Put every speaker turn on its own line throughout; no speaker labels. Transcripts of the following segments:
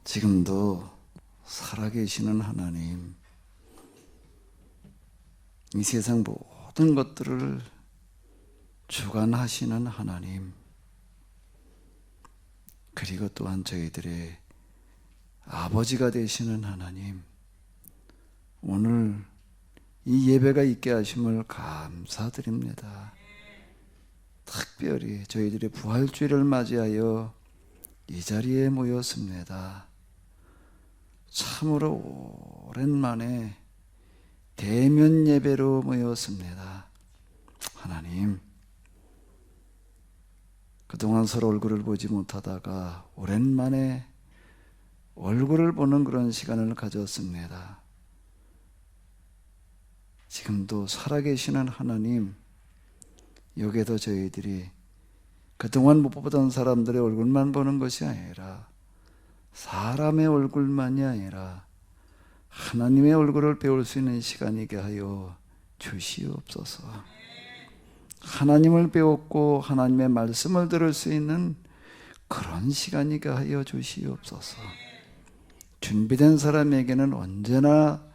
지금도 살아계시는 하나님, 이 세상 모든 것들을 주관하시는 하나님, 그리고 또한 저희들의 아버지가 되시는 하나님, 오늘 이 예배가 있게 하심을 감사드립니다. 특별히 저희들의 부활주일을 맞이하여 이 자리에 모였습니다. 참으로 오랜만에 대면 예배로 모였습니다. 하나님, 그동안 서로 얼굴을 보지 못하다가 오랜만에 얼굴을 보는 그런 시간을 가졌습니다. 지금도 살아계시는 하나님, 여기에도 저희들이 그동안 못 보던 사람들의 얼굴만 보는 것이 아니라 사람의 얼굴만이 아니라 하나님의 얼굴을 배울 수 있는 시간이게 하여 주시옵소서. 하나님을 배웠고 하나님의 말씀을 들을 수 있는 그런 시간이게 하여 주시옵소서. 준비된 사람에게는 언제나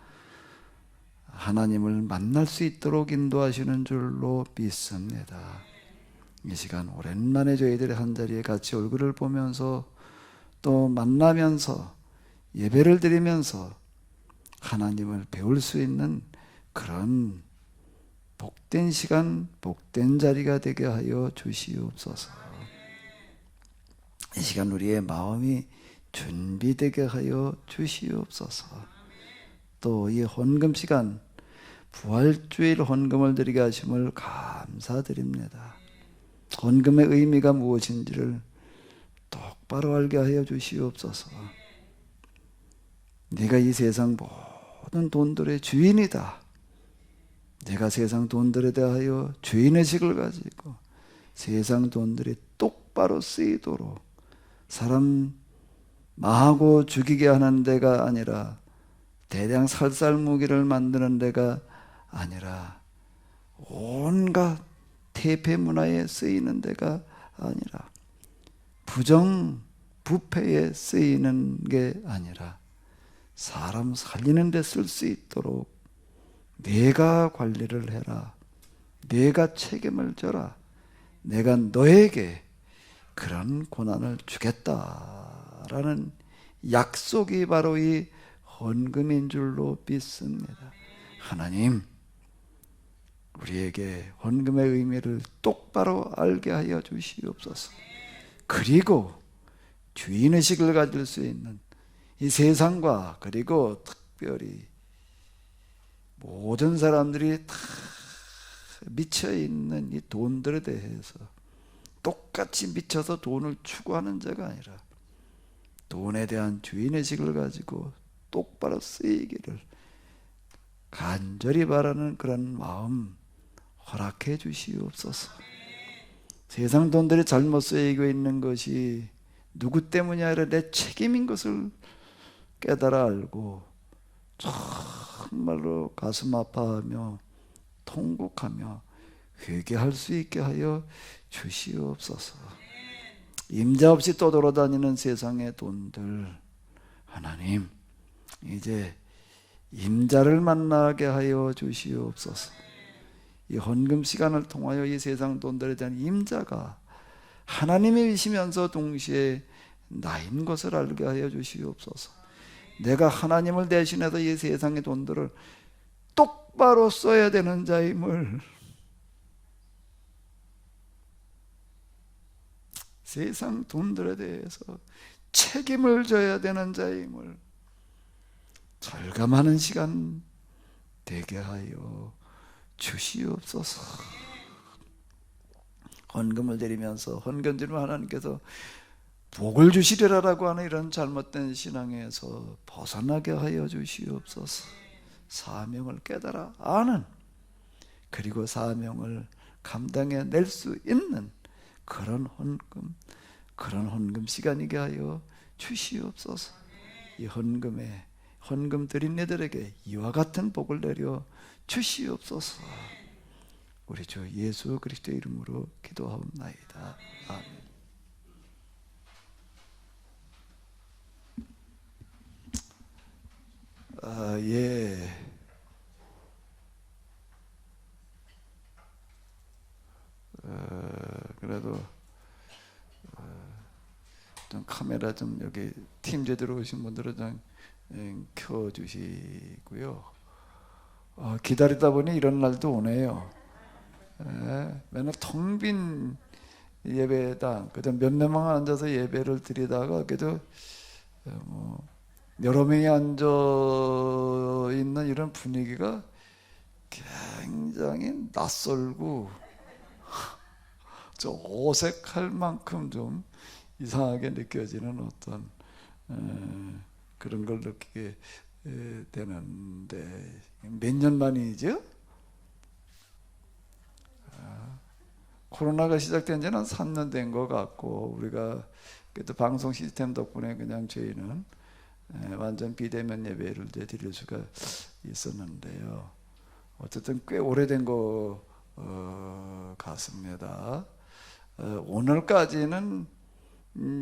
하나님을 만날 수 있도록 인도하시는 줄로 믿습니다. 이 시간 오랜만에 저희들이 한자리에 같이 얼굴을 보면서 또 만나면서 예배를 드리면서 하나님을 배울 수 있는 그런 복된 시간, 복된 자리가 되게 하여 주시옵소서. 이 시간 우리의 마음이 준비되게 하여 주시옵소서. 또 이 헌금 시간, 부활주일 헌금을 드리게 하심을 감사드립니다. 헌금의 의미가 무엇인지를 똑바로 알게 하여 주시옵소서. 네가 이 세상 모든 돈들의 주인이다. 내가 세상 돈들에 대하여 주인의식을 가지고 세상 돈들이 똑바로 쓰이도록 사람 마하고 죽이게 하는 데가 아니라 대량 살살무기를 만드는 데가 아니라 온갖 퇴폐 문화에 쓰이는 데가 아니라 부정 부패에 쓰이는 게 아니라 사람 살리는 데 쓸 수 있도록 내가 관리를 해라. 내가 책임을 져라. 내가 너에게 그런 고난을 주겠다라는 약속이 바로 이 헌금인 줄로 믿습니다. 하나님, 우리에게 헌금의 의미를 똑바로 알게 하여 주시옵소서. 그리고 주인의식을 가질 수 있는 이 세상과 그리고 특별히 모든 사람들이 다 미쳐있는 이 돈들에 대해서 똑같이 미쳐서 돈을 추구하는 자가 아니라 돈에 대한 주인의식을 가지고 똑바로 쓰이기를 간절히 바라는 그런 마음 허락해 주시옵소서. 세상 돈들이 잘못 쓰이고 있는 것이 누구 때문이 아니라 내 책임인 것을 깨달아 알고 정말로 가슴 아파하며 통곡하며 회개할 수 있게 하여 주시옵소서. 임자 없이 떠돌아다니는 세상의 돈들, 하나님 이제 임자를 만나게 하여 주시옵소서. 이 헌금 시간을 통하여 이 세상 돈들에 대한 임자가 하나님이시면서 동시에 나인 것을 알게 하여 주시옵소서. 내가 하나님을 대신해서 이 세상의 돈들을 똑바로 써야 되는 자임을, 세상 돈들에 대해서 책임을 져야 되는 자임을 절감하는 시간 되게 하여 주시옵소서. 헌금을 드리면서 헌금 드리면 하나님께서 복을 주시리라라고 하는 이런 잘못된 신앙에서 벗어나게 하여 주시옵소서. 사명을 깨달아 아는, 그리고 사명을 감당해 낼 수 있는 그런 헌금 시간이게 하여 주시옵소서. 이 헌금 드린 이들에게 이와 같은 복을 내려 주시옵소서. 우리 주 예수 그리스도의 이름으로 기도하옵나이다. 아멘. 예. 그래도 좀 카메라 좀 여기 팀제 들어오신 분들은 좀 켜주시고요. 기다리다 보니 이런 날도 오네요. 맨날 텅 빈 예배당, 그저 몇 명만 앉아서 예배를 드리다가 그래도 뭐 여러 명이 앉아 있는 이런 분위기가 굉장히 낯설고 좀 어색할 만큼 좀 이상하게 느껴지는 어떤 그런 걸 느끼게 되는데 몇 년 만이죠? 코로나가 시작된 지는 3년 된 것 같고 우리가 그래도 방송 시스템 덕분에 그냥 저희는 완전 비대면 예배를 드릴 수가 있었는데요. 어쨌든 꽤 오래된 것 같습니다. 오늘까지는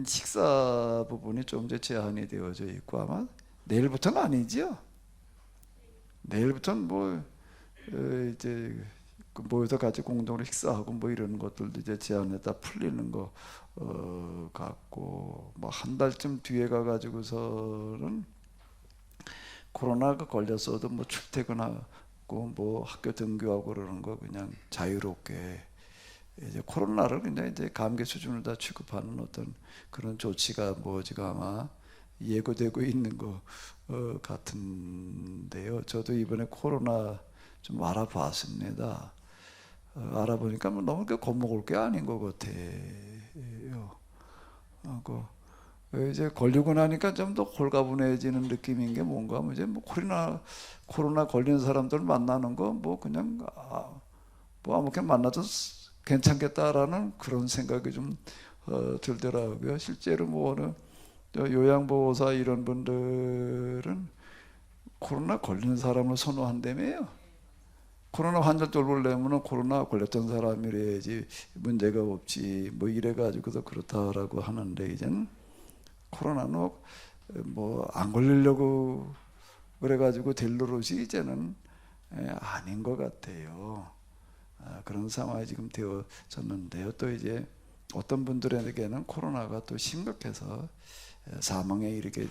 식사 부분이 좀 이제 제한이 되어져 있고 아마 내일부터는 아니죠. 내일부터는 뭐 이제 모여서 같이 공동으로 식사하고 뭐 이런 것들도 이제 제한에다 풀리는 거 같고 뭐 한 달쯤 뒤에 가가지고서는 코로나가 걸렸어도 뭐 출퇴근하고 뭐 학교 등교하고 그러는 거 그냥 자유롭게 이제 코로나를 그냥 이제 감기 수준을 다 취급하는 어떤 그런 조치가 뭐지가 아마 예고되고 있는 것 같은데요. 저도 이번에 코로나 좀 알아봤습니다. 알아보니까 뭐 너무 겁먹을 게 아닌 것 같아요. 이제 걸리고 나니까 좀 더 홀가분해지는 느낌인 게 뭔가 하면 이제 뭐 코로나 걸린 사람들 만나는 거 뭐 그냥 뭐 아무렇게 만나도 괜찮겠다라는 그런 생각이 좀 들더라고요. 실제로 뭐 어느 요양보호사 이런 분들은 코로나 걸린 사람을 선호한다며요. 코로나 환자 돌보려면 코로나 걸렸던 사람이래야지 문제가 없지 뭐 이래가지고도 그렇다라고 하는데 이제는 코로나는 뭐 안 걸리려고 그래가지고 될 노릇이 이제는 아닌 것 같아요. 그런 상황이 지금 되어졌는데요. 또 이제 어떤 분들에게는 코로나가 또 심각해서 사망에 이르게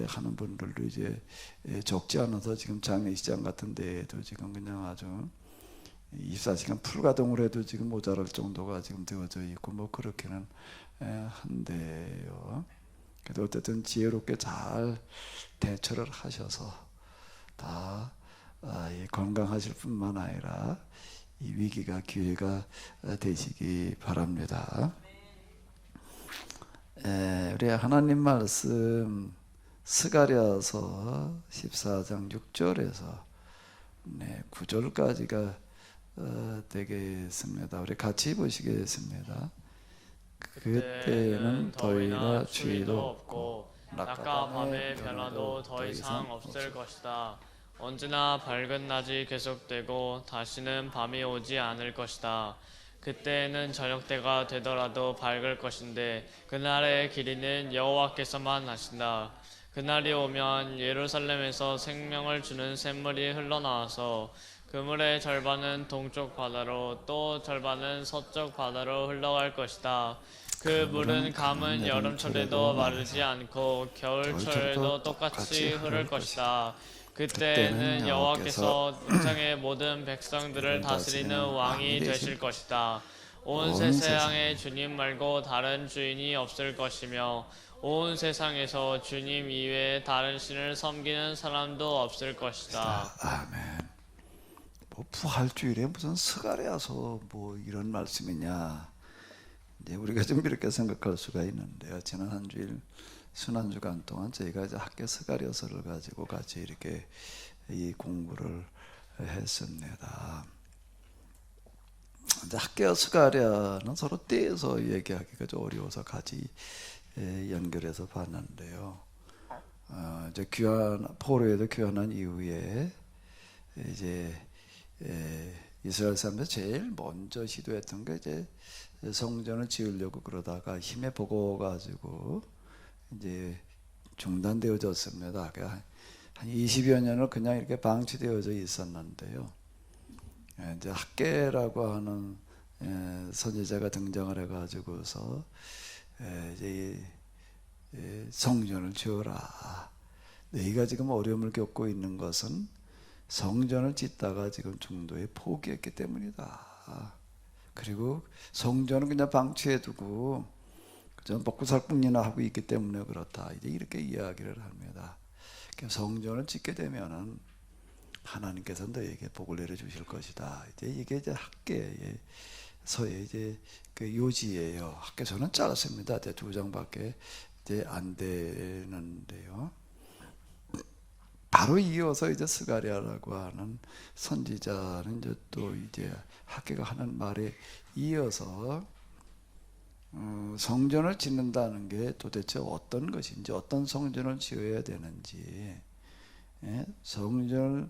하는 분들도 이제 적지 않아서 지금 장례식장 같은 데에도 지금 그냥 아주 24시간 풀가동을 해도 지금 모자랄 정도가 지금 되어져 있고 뭐 그렇게는 한데요. 그래도 어쨌든 지혜롭게 잘 대처를 하셔서 다 건강하실 뿐만 아니라 이 위기가 기회가 되시기 바랍니다. 우리 하나님 말씀 스가랴서 14장 6절에서 9절까지가 되겠습니다. 우리 같이 보시겠습니다. 그때는 더위나 추위도 없고
낮과 밤의 변화도 더 이상 없을 것이다. 언제나 밝은 낮이 계속되고 다시는 밤이 오지 않을 것이다. 그때에는 저녁 때가 되더라도 밝을 것인데 그날의 길이는 여호와께서만 아신다. 그날이 오면 예루살렘에서 생명을 주는 샘물이 흘러나와서 그물의 절반은 동쪽 바다로 또 절반은 서쪽 바다로 흘러갈 것이다. 그 물은 감은 여름철에도 마르지 않고 겨울철에도 똑같이 흐를 것이다. 그때에는 여호와께서 세상의 모든 백성들을 다스리는 왕이 되실 것이다. 온 세상에 주님 말고 다른 주인이 없을 것이며 온 세상에서 주님 이외에 다른 신을 섬기는 사람도 없을 것이다.
아멘. 뭐 부활주일에 무슨 스가랴서 뭐 이런 말씀이냐 이제 우리가 좀 이렇게 생각할 수가 있는데요. 지난 한 주일 순환 주간 동안 저희가 이제 학교 스가랴서를 가지고 같이 이렇게 이 공부를 했습니다. 이제 학교 스가랴는 서로 떼서 얘기하기가 좀 어려워서 같이 연결해서 봤는데요. 이제 포로에도 귀환한 이후에 이제 이스라엘 사람들 제일 먼저 시도했던 게 이제 성전을 지으려고 그러다가 힘에 버거워 가지고 이제 중단되어졌습니다. 한 20여 년을 그냥 이렇게 방치되어져 있었는데요. 이제 학계라고 하는 선지자가 등장을 해가지고서 이제 성전을 지어라. 너희가 지금 어려움을 겪고 있는 것은 성전을 짓다가 지금 중도에 포기했기 때문이다. 그리고 성전은 그냥 방치해두고 그저 먹고 살 뿐이나 하고 있기 때문에 그렇다. 이제 이렇게 이야기를 합니다. 성전을 짓게 되면은 하나님께서 너에게 복을 내려 주실 것이다. 이제 이게 이제 학계에서의 이제 그 요지예요. 학계서는 짧습니다. 이제 2장밖에 이제 안 되는데요. 바로 이어서 이제 스가랴라고 하는 선지자는 이제 또 이제 학계가 하는 말에 이어서 성전을 짓는다는 게 도대체 어떤 것인지, 어떤 성전을 지어야 되는지, 성전을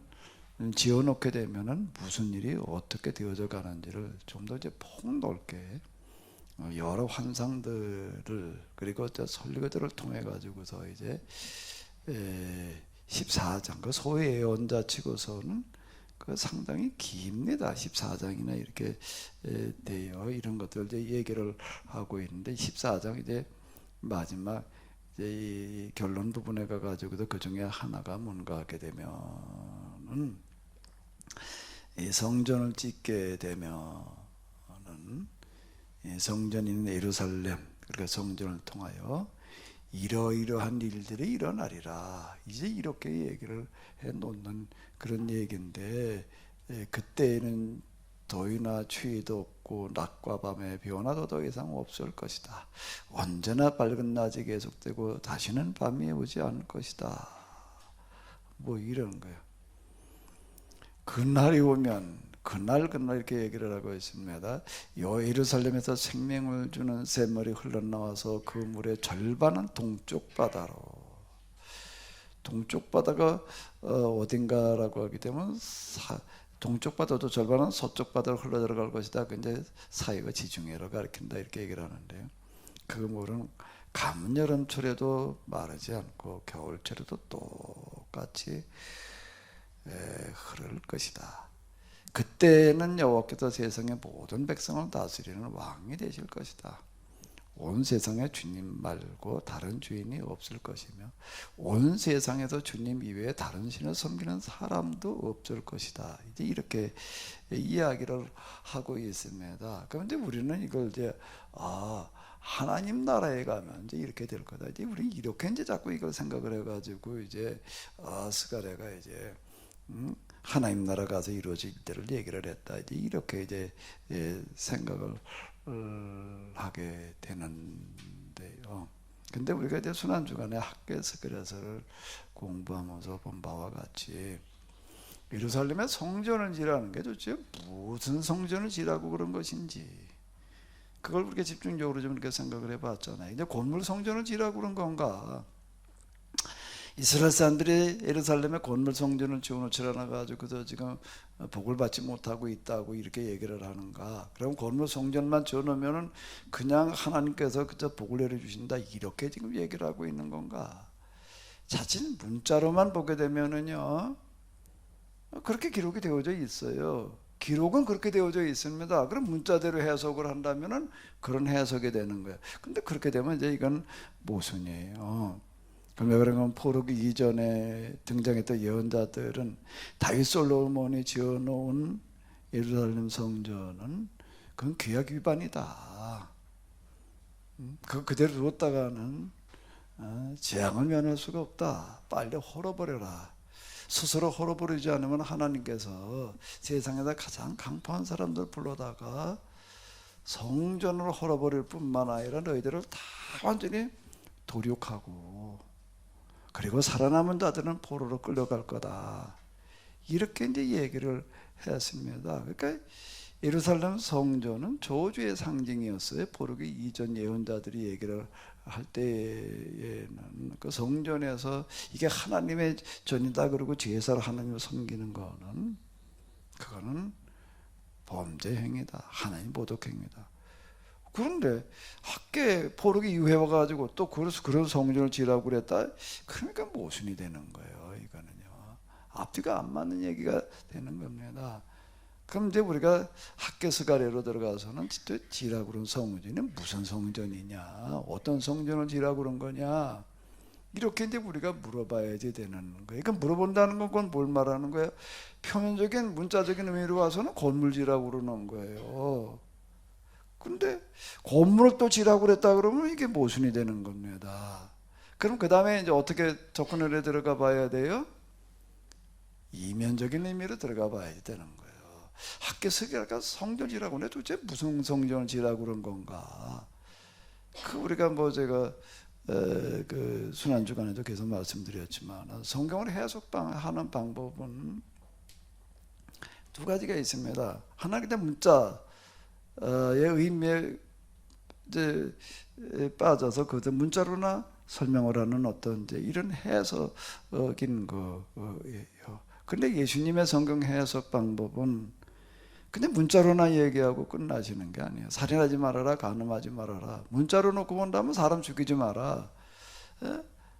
지어놓게 되면은 무슨 일이 어떻게 되어져 가는지를 좀 더 이제 폭넓게 여러 환상들을 그리고 설교들을 통해 가지고서 이제 14장 그 소위 예언자 치고서는 그 상당히 깁니다. 14장이나 이렇게 돼요. 이런 것들 이제 얘기를 하고 있는데 14장 이제 마지막 이제 이 결론 부분에 가가지고도 그 중에 하나가 뭔가 하게 되면은 이 성전을 짓게 되면은 이 성전이 있는 예루살렘 그러니까 성전을 통하여 이러이러한 일들이 일어나리라. 이제 이렇게 얘기를 해 놓는 그런 얘기인데 그때에는 더위나 추위도 없고 낮과 밤의 변화도 더 이상 없을 것이다. 언제나 밝은 낮이 계속되고 다시는 밤이 오지 않을 것이다. 뭐 이런 거예요. 그날이 오면 그날 이렇게 얘기를 하고 있습니다. 예루살렘에서 생명을 주는 샘물이 흘러나와서 그 물의 절반은 동쪽 바다로. 동쪽 바다가 어딘가라고 하게 되면 동쪽 바다도 절반은 서쪽 바다로 흘러 들어갈 것이다. 근데 사이가 지중해로 가리킨다 이렇게 얘기를 하는데요. 그 물은 가뭄 여름철에도 마르지 않고 겨울철에도 똑같이 흐를 것이다. 그때는 여호와께서 세상의 모든 백성을 다스리는 왕이 되실 것이다. 온 세상에 주님 말고 다른 주인이 없을 것이며 온 세상에서 주님 이외에 다른 신을 섬기는 사람도 없을 것이다. 이제 이렇게 이야기를 하고 있습니다. 그런데 우리는 이걸 이제 하나님 나라에 가면 이제 이렇게 될 거다. 이제 우리 이렇게 이제 자꾸 이걸 생각을 해가지고 이제 스가랴가 이제 하나님 나라 가서 이루어질 때를 얘기를 했다. 이제 이렇게 이제 생각을 하게 되는데요. 근데 우리가 이제 순환 주간에 학계 스가랴서를 공부하면서 본 바와 같이 예루살렘의 성전을 지라는 게 도대체 무슨 성전을 지라고 그런 것인지 그걸 그렇게 집중적으로 좀 이렇게 생각을 해봤잖아요. 이제 건물 성전을 지라고 그런 건가? 이스라엘 사람들이 예루살렘에 건물 성전을 지어놓지 않아가지고 그저 지금 복을 받지 못하고 있다고 이렇게 얘기를 하는가? 그럼 건물 성전만 지어놓으면은 그냥 하나님께서 그저 복을 내려주신다 이렇게 지금 얘기를 하고 있는 건가? 자칫 문자로만 보게 되면은요 그렇게 기록이 되어져 있어요. 기록은 그렇게 되어져 있습니다. 그럼 문자대로 해석을 한다면은 그런 해석이 되는 거예요. 근데 그렇게 되면 이제 이건 모순이에요. 왜 그러면 포로기 이전에 등장했던 예언자들은 다윗 솔로몬이 지어놓은 예루살렘 성전은 그건 규약 위반이다. 그대로 뒀다가는 재앙을 면할 수가 없다. 빨리 헐어버려라. 스스로 헐어버리지 않으면 하나님께서 세상에서 가장 강포한 사람들 불러다가 성전을 헐어버릴 뿐만 아니라 너희들을 다 완전히 도륙하고 그리고 살아남은 자들은 포로로 끌려갈 거다. 이렇게 이제 얘기를 했습니다. 그러니까 예루살렘 성전은 저주의 상징이었어요. 포로기 이전 예언자들이 얘기를 할 때에는 그 성전에서 이게 하나님의 전이다 그러고 제사로 하나님을 섬기는 거는 그거는 범죄 행위다. 하나님 모독 행위다. 그런데 학계 포로기 이후에 와가지고 또 그런 성전을 지라고 그랬다. 그러니까 모순이 되는 거예요. 이거는요. 앞뒤가 안 맞는 얘기가 되는 겁니다. 그럼 이제 우리가 학교 스가랴로 들어가서는 또 지라고 그런 성전이 무슨 성전이냐, 어떤 성전을 지라고 그런 거냐, 이렇게 이제 우리가 물어봐야지 되는 거예요. 그러니까 물어본다는 건 그건 뭘 말하는 거예요? 표면적인 문자적인 의미로 와서는 건물지라고 그러는 거예요. 근데 건물을 또 지라고 그랬다 그러면 이게 모순이 되는 겁니다. 그럼 그 다음에 이제 어떻게 접근을 해 들어가 봐야 돼요? 이면적인 의미로 들어가 봐야 되는 거예요. 학교 스가랴가 성전이라고 하네. 도대체 무슨 성전을 지라고 그런 건가? 그 우리가 뭐 제가 그 순환 주간에도 계속 말씀드렸지만 성경을 해석하는 방법은 두 가지가 있습니다. 하나 그냥 문자의 의미에 이제 빠져서 그 문자로나 설명을 하는 어떤 이제 이런 해석인 거예요. 근데 예수님의 성경 해석 방법은 그냥 문자로나 얘기하고 끝나시는 게 아니에요. 살인하지 말아라, 간음하지 말아라. 문자로 놓고 본다면 사람 죽이지 마라,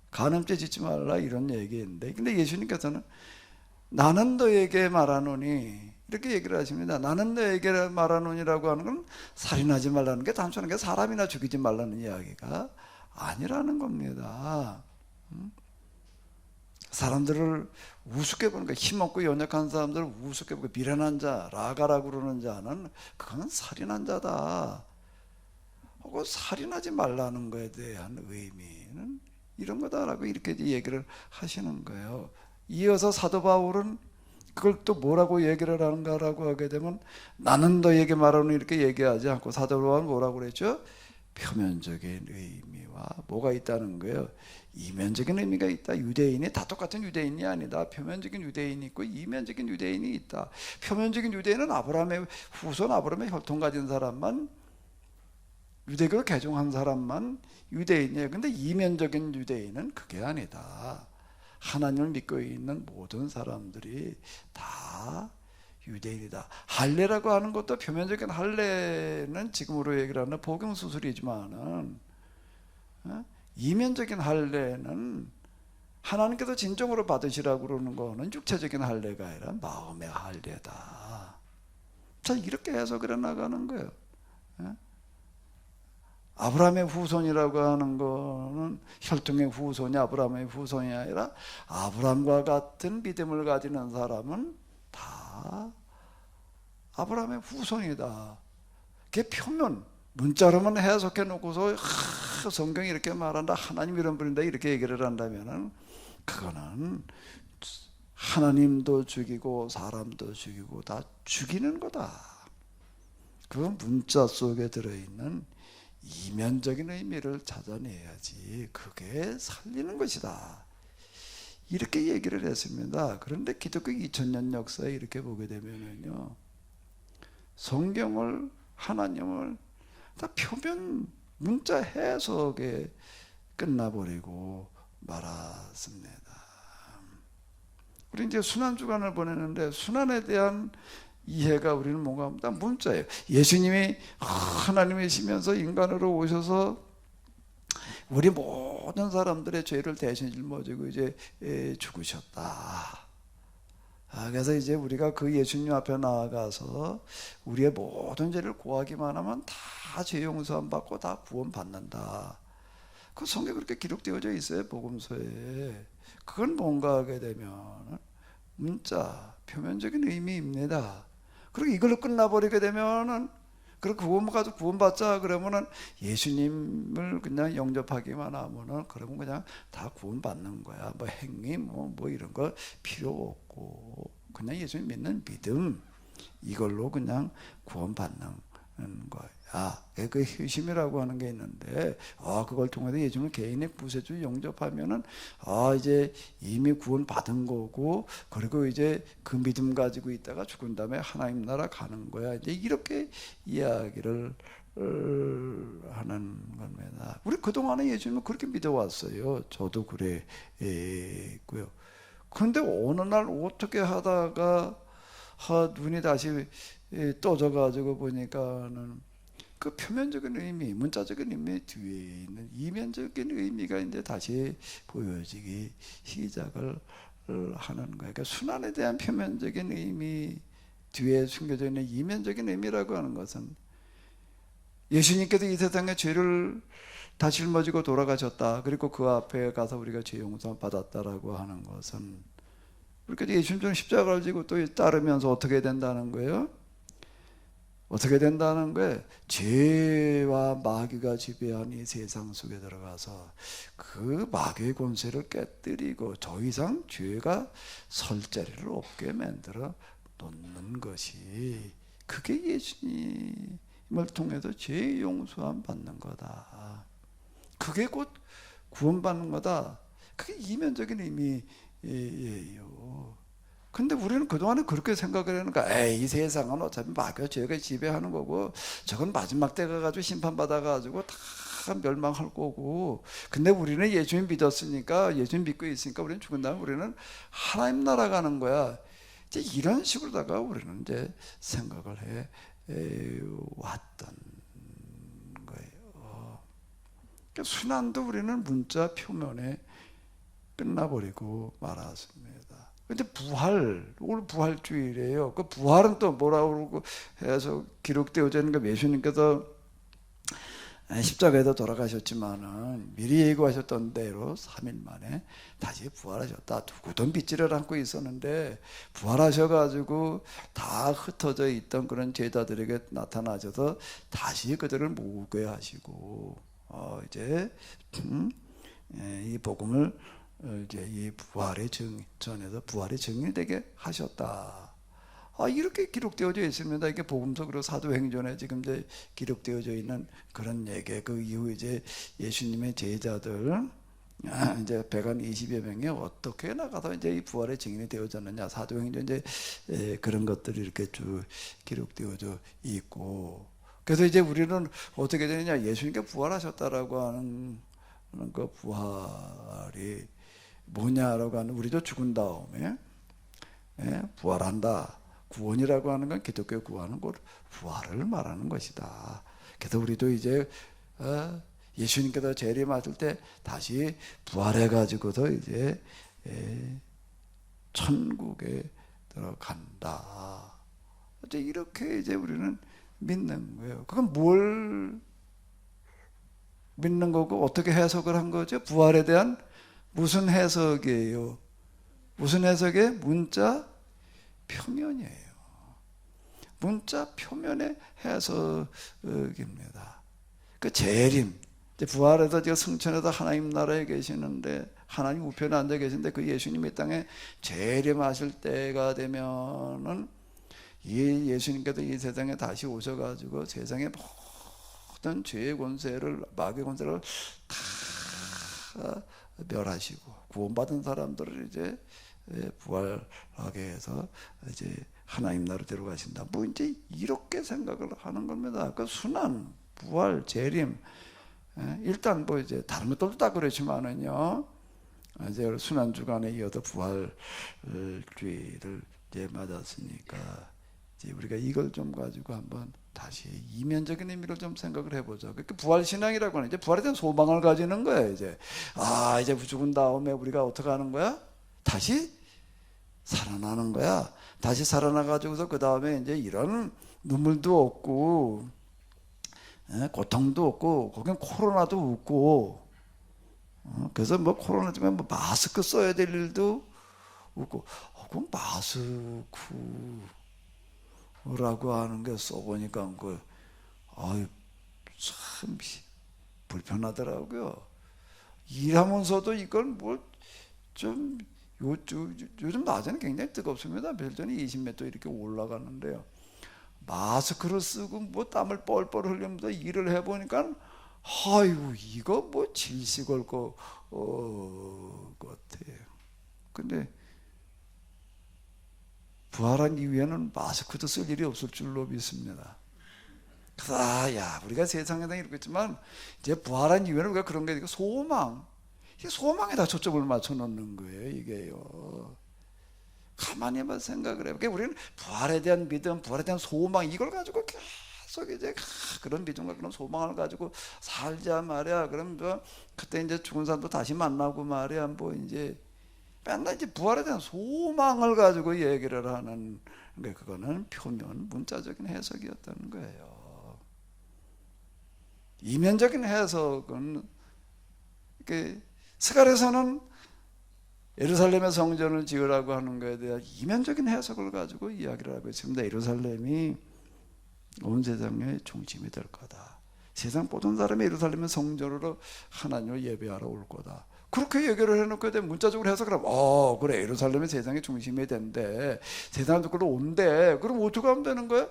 간음죄 짓지 말라, 이런 얘기인데, 근데 예수님께서는 나는 너에게 말하노니 이렇게 얘기를 하십니다. 나는 너에게 말하노니라고 하는 건 살인하지 말라는 게 단순하게 사람이나 죽이지 말라는 이야기가 아니라는 겁니다. 사람들을 우습게 보는 거, 힘없고 연약한 사람들을 우습게 보고 비난한 자, 라가라고 그러는 자는 그건 살인한 자다 하고, 살인하지 말라는 것에 대한 의미는 이런 거다라고 이렇게 얘기를 하시는 거예요. 이어서 사도 바울은 그걸 또 뭐라고 얘기를 하는가라고 하게 되면 나는 너에게 말하노니 이렇게 얘기하지 않고 사도 바울은 뭐라고 그랬죠? 표면적인 의미와 뭐가 있다는 거예요? 이면적인 의미가 있다. 유대인이 다 똑같은 유대인이 아니다. 표면적인 유대인이 있고 이면적인 유대인이 있다. 표면적인 유대인은 아브라함의 후손, 아브라함의 혈통 가진 사람만, 유대교를 개종한 사람만 유대인이에요. 근데 이면적인 유대인은 그게 아니다. 하나님을 믿고 있는 모든 사람들이 다 유대인이다. 할례라고 하는 것도 표면적인 할례는 지금으로 얘기를 하는 복용 수술이지만은 이면적인 할례는 하나님께서 진정으로 받으시라고 그러는 거는 육체적인 할례가 아니라 마음의 할례다. 자, 이렇게 해석을 해 나가는 거예요. 아브라함의 후손이라고 하는 거는 혈통의 후손이 아브라함의 후손이 아니라 아브라함과 같은 믿음을 가지는 사람은 다 아브라함의 후손이다. 그게 표면 문자로만 해석해 놓고서 성경이 이렇게 말한다, 하나님 이런 분이다 이렇게 얘기를 한다면은 그거는 하나님도 죽이고 사람도 죽이고 다 죽이는 거다. 그 문자 속에 들어있는 이면적인 의미를 찾아내야지 그게 살리는 것이다, 이렇게 얘기를 했습니다. 그런데 기독교 2000년 역사에 이렇게 보게 되면은요, 성경을, 하나님을 다 표면 문자 해석에 끝나버리고 말았습니다. 우리 이제 순환주간을 보내는데 순환에 대한 이해가 우리는 뭔가 하면 문자예요. 예수님이 하나님이시면서 인간으로 오셔서 우리 모든 사람들의 죄를 대신 짊어지고 이제 죽으셨다. 그래서 이제 우리가 그 예수님 앞에 나아가서 우리의 모든 죄를 고하기만 하면 다 죄 용서함 받고 다 구원 받는다. 그 성경에 그렇게 기록되어져 있어요, 복음서에. 그건 뭔가 하게 되면 문자, 표면적인 의미입니다. 그리고 이걸로 끝나버리게 되면은, 그리고 그거 가지고 구원받자 그러면은 예수님을 그냥 영접하기만 하면은 그러면 그냥 다 구원받는 거야. 뭐 행위 뭐 이런 거 필요 없고 그냥 예수님 믿는 믿음, 이걸로 그냥 구원받는 거야. 그 효심이라고 하는 게 있는데, 그걸 통해서 예수님을 개인의 구세주 영접하면은 이제 이미 구원 받은 거고, 그리고 이제 그 믿음 가지고 있다가 죽은 다음에 하나님 나라 가는 거야. 이제 이렇게 이야기를 하는 겁니다. 우리 그동안에 예수님을 그렇게 믿어왔어요. 저도 그랬고요. 그런데 어느 날 어떻게 하다가 눈이 다시 떠져가지고 보니까는 그 표면적인 의미, 문자적인 의미 뒤에 있는 이면적인 의미가 이제 다시 보여지기 시작을 하는 거예요. 그러니까 순환에 대한 표면적인 의미 뒤에 숨겨져 있는 이면적인 의미라고 하는 것은 예수님께서 이 세상에 죄를 다 짊어지고 돌아가셨다. 그리고 그 앞에 가서 우리가 죄 용서 받았다라고 하는 것은 그러니까 예수님 십자가를 지고 또 따르면서 어떻게 된다는 거예요? 어떻게 된다는 거예요? 죄와 마귀가 지배한 이 세상 속에 들어가서 그 마귀의 권세를 깨뜨리고 더 이상 죄가 설 자리를 없게 만들어 놓는 것이 그게 예수님을 통해서 죄 용서함 받는 거다. 그게 곧 구원받는 거다. 그게 이면적인 의미예요. 근데 우리는 그동안에 그렇게 생각을 하는 거야. 에이, 이 세상은 어차피 마귀와 죄가 지배하는 거고 저건 마지막 때 가가지고 심판받아가지고 다 멸망할 거고, 근데 우리는 예수님 믿었으니까, 예수님 믿고 있으니까 우리는 죽은 다음에 우리는 하나님 나라 가는 거야. 이제 이런 식으로다가 우리는 이제 생각을 해 왔던 거예요. 그러니까 순환도 우리는 문자 표면에 끝나버리고 말았습니다. 근데 오늘 부활주일이에요. 그 부활은 또 뭐라고 해서 기록되어져 있는 게 예수님께서 십자가에서 돌아가셨지만은 미리 예고하셨던 대로 3일 만에 다시 부활하셨다. 누구든 빗질을 안고 있었는데 부활하셔가지고 다 흩어져 있던 그런 제자들에게 나타나셔서 다시 그들을 모으게 하시고 이제 이 복음을 이제 이 부활의 전에서 부활의 증인되게 하셨다. 이렇게 기록되어져 있습니다. 이게 복음서 그리고 사도행전에 지금 이제 기록되어져 있는 그런 얘기. 그 이후 이제 예수님의 제자들 이제 120여 명이 어떻게 나가서 이제 이 부활의 증인이 되어졌느냐. 사도행전 이제 그런 것들이 이렇게 쭉 기록되어져 있고. 그래서 이제 우리는 어떻게 되느냐. 예수님께 부활하셨다라고 하는 그 부활이 뭐냐라고 하는, 우리도 죽은 다음에 부활한다. 구원이라고 하는 건 기독교의 구원은 곧 부활을 말하는 것이다. 그래서 우리도 이제 예수님께서 재림하실 때 다시 부활해 가지고서 이제 천국에 들어간다. 이제 이렇게 이제 우리는 믿는 거예요. 그건 뭘 믿는 거고 어떻게 해석을 한 거죠? 부활에 대한 무슨 해석이에요? 무슨 해석이에요? 문자 표면이에요. 문자 표면의 해석입니다. 그 재림, 부활해서 지금 승천해서 하나님 나라에 계시는데, 하나님 우편에 앉아 계신데 그 예수님이 땅에 재림하실 때가 되면은 이 예수님께서 이 세상에 다시 오셔가지고 세상의 모든 죄의 권세를, 마귀의 권세를 다 멸하시고 구원받은 사람들을 이제 부활하게 해서 이제 하나님 나라로 데려가신다. 뭐 이제 이렇게 생각을 하는 겁니다. 그 순환, 부활, 재림. 일단 뭐 이제 다른 것들도 다 그렇지만은요. 이제 순환 주간에 이어서 부활주의를 이제 맞았으니까 이제 우리가 이걸 좀 가지고 한번 다시 이면적인 의미를 좀 생각을 해보자. 그러니까 부활 신앙이라고 하는 이제 부활에 대한 소망을 가지는 거예요. 이제 이제 죽은 다음에 우리가 어떻게 하는 거야? 다시 살아나는 거야. 다시 살아나가지고서 그 다음에 이제 이런 눈물도 없고, 고통도 없고, 거긴 코로나도 없고, 그래서 뭐 코로나 때문에 뭐 마스크 써야 될 일도 없고, 그 마스크라고 하는 게 써보니까 참 불편하더라고요. 일하면서도 이걸 뭐 좀 요즘 낮에는 굉장히 뜨겁습니다. 벨전이 20m 이렇게 올라가는데요. 마스크를 쓰고 뭐 땀을 뻘뻘 흘리면서 일을 해보니까 이거 뭐 질식할 것 같아요. 근데 부활한 이후에는 마스크도 쓸 일이 없을 줄로 믿습니다. 우리가 세상에다 이렇게 있지만 이제 부활한 이후에는 우리가 그런 게 있고 소망에다 초점을 맞춰 놓는 거예요, 이게요. 가만히 한번 생각을 해요. 그러니까 우리는 부활에 대한 믿음, 부활에 대한 소망, 이걸 가지고 계속 이제 그런 믿음과 그런 소망을 가지고 살자 말이야. 그럼 그때 이제 죽은 사람도 다시 만나고 말이야. 뭐 이제 맨날 이제 부활에 대한 소망을 가지고 얘기를 하는 게 그거는 표면 문자적인 해석이었다는 거예요. 이면적인 해석은 스가랴서는 예루살렘의 성전을 지으라고 하는 것에 대한 이면적인 해석을 가지고 이야기를 하고 있습니다. 예루살렘이 온 세상의 중심이 될 거다. 세상 모든 사람이 예루살렘의 성전으로 하나님을 예배하러 올 거다. 그렇게 얘기를 해놓고 문자적으로 해석을 하면 그래 예루살렘이 세상의 중심이 된대. 세상도 그걸로 온대. 그럼 어떻게 하면 되는 거야?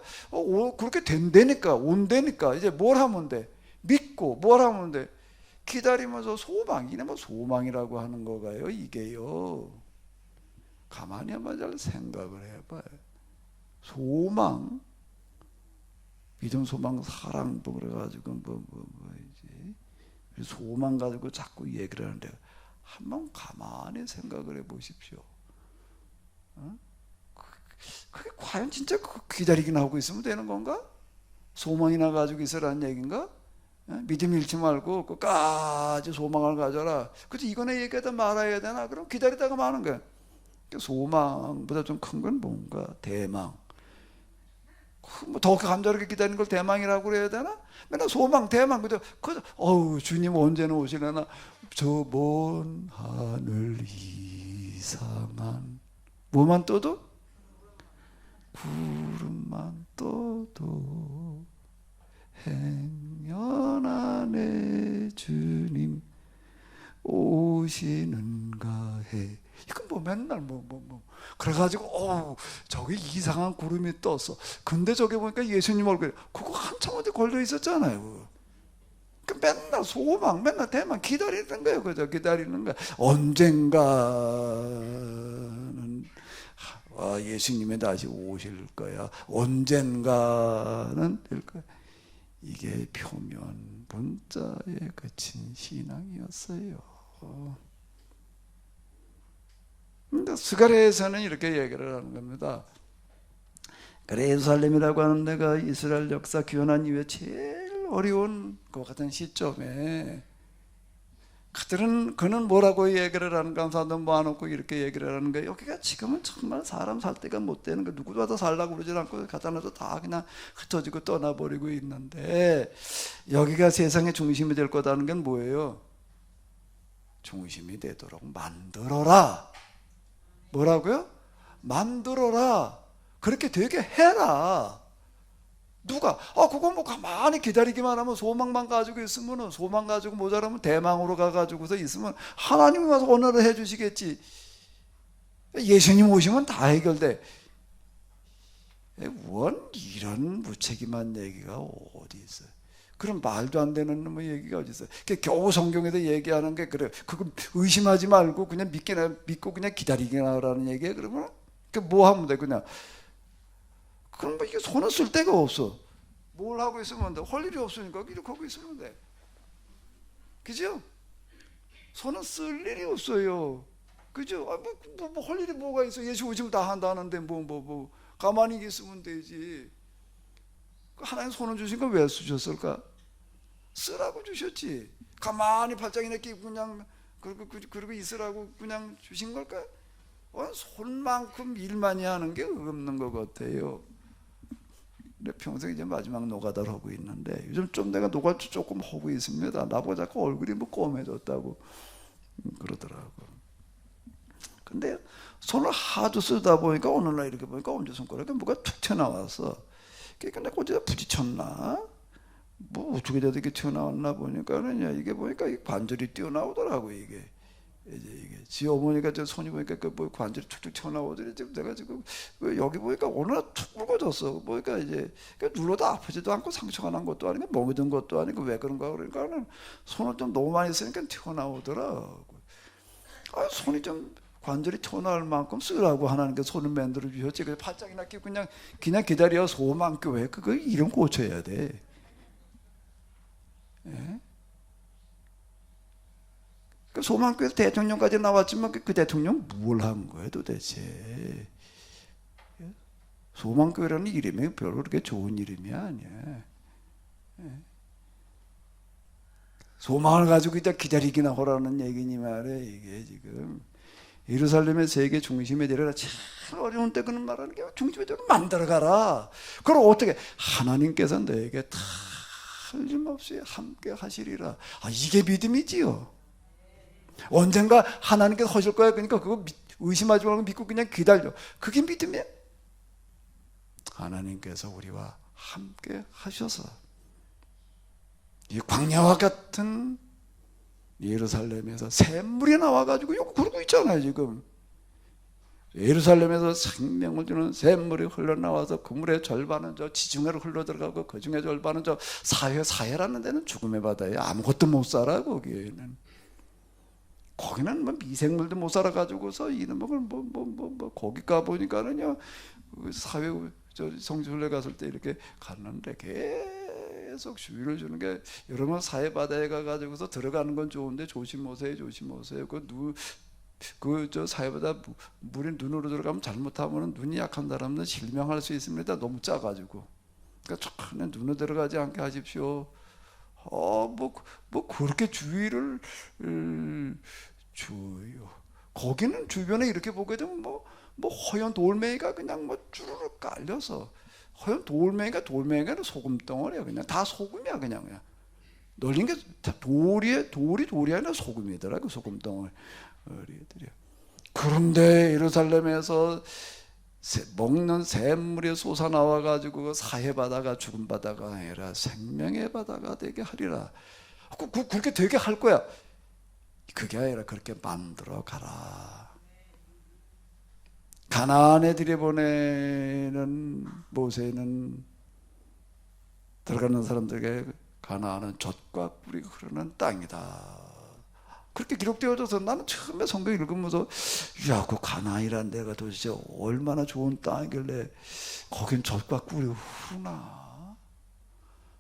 그렇게 된다니까 온다니까 이제 뭘 하면 돼? 믿고 뭘 하면 돼? 기다리면서 소망이네 뭐 소망이라고 하는 거가요 이게요. 가만히 한번 잘 생각을 해봐요. 소망 믿음 소망 사랑 뭐 그래가지고 이제 소망 가지고 자꾸 얘기를 하는데 한번 가만히 생각을 해보십시오. 그게 과연 진짜 기다리긴 하고 있으면 되는 건가? 소망이나 가지고 있으라는 얘기인가? 믿음 잃지 말고 끝까지 소망을 가져라. 그래서 이거네 얘기하다 말아야 되나? 그럼 기다리다가 마는 거야. 소망보다 좀 큰 건 뭔가? 대망. 더 감사하게 기다리는 걸 대망이라고 그래야 되나? 맨날 소망, 대망. 주님 언제는 오시려나? 저 먼 하늘 이상한 뭐만 떠도? 구름만 떠도 행여 안에 주님 오시는가 해. 이건 뭐 맨날 그래가지고 저기 이상한 구름이 떴어. 근데 저기 보니까 예수님 얼굴 그거 한참 어디 걸려 있었잖아요. 그 맨날 소망, 맨날 대만 기다리는 거예요. 그저 기다리는 거야. 언젠가는 예수님이 다시 오실 거야. 언젠가는 될 거야. 이게 표면 문자에 그친 신앙이었어요. 근데 스가랴에서는 이렇게 얘기를 하는 겁니다. 그래 예루살렘이라고 하는 데가 이스라엘 역사 귀환한 이후에 제일 어려운 것 같은 시점에 그는 뭐라고 얘기를 하는가? 사도 모아놓고 이렇게 얘기를 하는 거예요. 여기가 지금은 정말 사람 살 데가 못 되는 거. 누구도 와서 살라고 그러지 않고 갖다 놔도 다 그냥 흩어지고 떠나버리고 있는데 여기가 세상의 중심이 될 거다는 건 뭐예요? 중심이 되도록 만들어라. 뭐라고요? 만들어라. 그렇게 되게 해라. 누가? 그거 뭐 가만히 기다리기만 하면 소망만 가지고 있으면 소망 가지고 모자라면 대망으로 가가지고서 있으면 하나님이 와서 오늘을 해주시겠지. 예수님 오시면 다 해결돼. 이런 무책임한 얘기가 어디 있어요? 그런 말도 안 되는 뭐 얘기가 어디 있어요? 겨우 성경에서 얘기하는 게 그래. 그거 의심하지 말고 그냥 믿고 그냥 기다리기나 하라는 얘기예요. 그러면 뭐 하면 돼 그냥. 그럼 뭐 이게 손을 쓸 데가 없어. 뭘 하고 있으면 돼? 할 일이 없으니까 이렇게 하고 있으면 돼. 그죠? 손은 쓸 일이 없어요. 그죠? 할 일이 뭐가 있어? 예수 오시면 다 한다는데 가만히 있으면 되지. 하나님 손을 주신 건 왜 주셨을까? 쓰라고 주셨지. 가만히 팔짱이나 끼고 그냥 그러고 있으라고 그냥 주신 걸까? 손만큼 일 많이 하는 게 없는 것 같아요. 근데 평생 이제 마지막 노가다를 하고 있는데 요즘 좀 내가 노가다 조금 하고 있습니다. 나보고 자꾸 얼굴이 검해졌다고 그러더라고. 근데 손을 하도 쓰다 보니까 어느 날 이렇게 보니까 엄지손가락에 뭐가 툭 튀어나왔어. 그러니까 내가 어디다 부딪혔나? 뭐 어떻게 돼서 이렇게 튀어나왔나 보니까는 이게 보니까 관절이 튀어나오더라고 이게. 이게 지 어머니가 저 손이 보니까 뭐 관절이 툭툭 튀어나오더니 지금 내가 지금 여기 보니까 어느 날 툭 붉어졌어. 보니까 이제 눌러도 아프지도 않고 상처가 난 것도 아니고 멍이 든 것도 아니고 왜 그런가 그러니까는 손을 좀 너무 많이 쓰니까 튀어나오더라고. 손이 좀 관절이 튀어나올 만큼 쓰라고 하나님께 손을 만들어 주셨지. 그래서 팔짱이나 끼고 그냥 기다려. 소망교회 그거 이름 고쳐야 돼. 예? 그 소망교회 대통령까지 나왔지만 그 대통령 뭘 한 거예요 도대체? 소망교회라는 이름이 별로 그렇게 좋은 이름이 아니야. 소망을 가지고 이제 기다리기나 하라는 얘기니 말이야 이게 지금. 예루살렘의 세계 중심에 데려가. 제일 어려운 때 그는 말하는 게 중심에 데려 만들어가라. 그럼 어떻게? 하나님께서 너에게 다 틀림없이 함께 하시리라. 이게 믿음이지요. 언젠가 하나님께서 하실 거야. 그러니까 그거 의심하지 말고 믿고 그냥 기다려. 그게 믿음이에요. 하나님께서 우리와 함께 하셔서 이 광야와 같은 예루살렘에서 샘물이 나와가지고 이거 그러고 있잖아요. 지금 예루살렘에서 생명을 주는 샘물이 흘러나와서 그 물의 절반은 저 지중해로 흘러들어가고 그 중에 절반은 저 사해라는 데는 죽음의 바다예요. 아무것도 못 살아. 거기는 뭐 미생물도 못 살아가지고서 이놈을 거기 가 보니까는요, 사회 저 성지순례 갔을 때 이렇게 갔는데 계속 주의를 주는 게, 여러분 사해 바다에 가가지고서 들어가는 건 좋은데 조심하세요. 저 사해바다 물이 눈으로 들어가면 잘못하면 눈이 약한 사람은 실명할 수 있습니다. 너무 짜가지고. 그러니까 전혀 눈에 들어가지 않게 하십시오. 그렇게 주의를 줘요. 거기는 주변에 이렇게 보게 되면 허연 돌멩이가 그냥 쭈르륵 깔려서, 허연 돌멩이가 소금 덩어리야. 그냥 다 소금이야. 그냥 널린 게 돌이 아니라 소금이더라고. 소금 덩어리들이야. 그런데 예루살렘에서 먹는 샘물이 솟아나와 가지고 사해 바다가 죽은 바다가 아니라 생명의 바다가 되게 하리라. 그렇게 되게 할 거야. 그게 아니라 그렇게 만들어 가라. 가나안에 들여보내는 모세는 들어가는 사람들에게 가나안은 젖과 꿀이 흐르는 땅이다. 그렇게 기록되어져서 나는 처음에 성경 읽으면서 그 가나안이라는 데가 도대체 얼마나 좋은 땅이길래 거긴 젖과 꿀이 흐르나.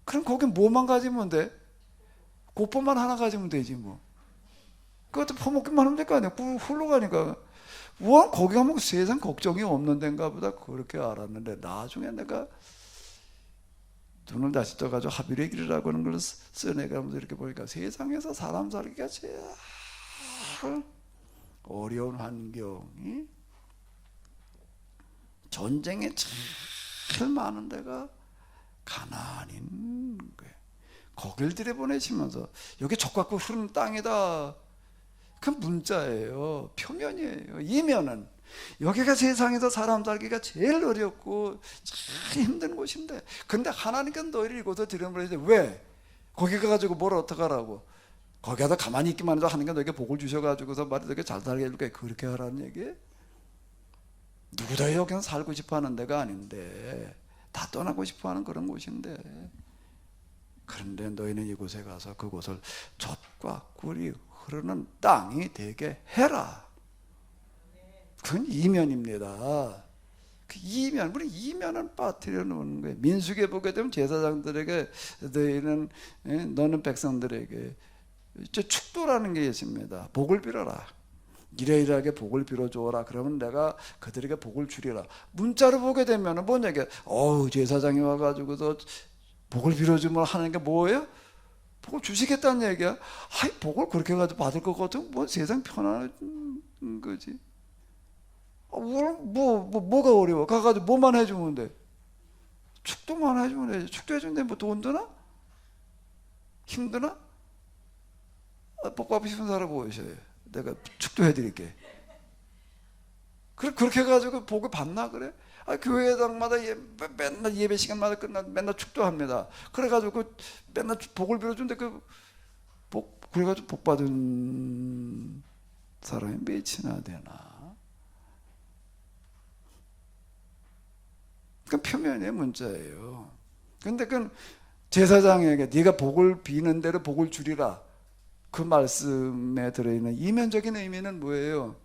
그럼 거긴 뭐만 가지면 돼? 고포만 하나 가지면 되지 뭐. 그것도 퍼먹기만 하면 될 거 아니야. 꿀 흘러가니까. 거기 가면 세상 걱정이 없는 데인가 보다 그렇게 알았는데, 나중에 내가 눈을 다시 떠가지고 하빌의 길이라고 하는 걸 써내가면서 이렇게 보니까 세상에서 사람 살기가 제일 어려운 환경이, 전쟁이 제일 많은 데가 가나안인 거예요. 거길 들여보내시면서 여기 젖과 꿀 흐르는 땅이다. 그 문자예요. 표면이에요. 이면은 여기가 세상에서 사람 살기가 제일 어렵고 제일 힘든 곳인데, 근데 하나님께서 너희를 이곳에 들여보내는데 왜? 거기 가가지고 뭘 어떡하라고? 거기 가서 가만히 있기만 해도 하나님께서 너에게 복을 주셔가지고서 말이 너에게 잘 살게 해줄게. 그렇게 하라는 얘기예요? 누구도 여기는 살고 싶어하는 데가 아닌데, 다 떠나고 싶어하는 그런 곳인데, 그런데 너희는 이곳에 가서 그곳을 젖과 꿀이 흐르는 땅이 되게 해라. 그건 이면입니다. 그 이면, 우리 이면은 빠뜨려 놓는 거예요. 민수기에 보게 되면 제사장들에게 너는 백성들에게 축도라는 게 있습니다. 복을 빌어라. 이래이래하게 복을 빌어주어라. 그러면 내가 그들에게 복을 주리라. 문자로 보게 되면 뭔 얘기야? 제사장이 와가지고서 복을 빌어주면 하는 게 뭐예요? 복을 주시겠다는 얘기야. 복을 그렇게 가지고 받을 것 같으면 세상 편안한 거지. 뭐가 어려워? 가가지고 뭐만 해주면 돼? 축도만 해주면 되지. 축도해주는데 돈 드나? 힘드나? 복 받고 싶은 사람 보이셔요. 내가 축도해드릴게. 그렇게 해가지고 복을 받나 그래? 교회당마다 맨날 예배 시간마다 맨날 축도합니다. 그래가지고 맨날 복을 빌어주는데 그래가지고 복 받은 사람이 몇이나 되나? 그 표면의 문자예요. 근데 그 제사장에게 네가 복을 비는 대로 복을 주리라. 그 말씀에 들어있는 이면적인 의미는 뭐예요?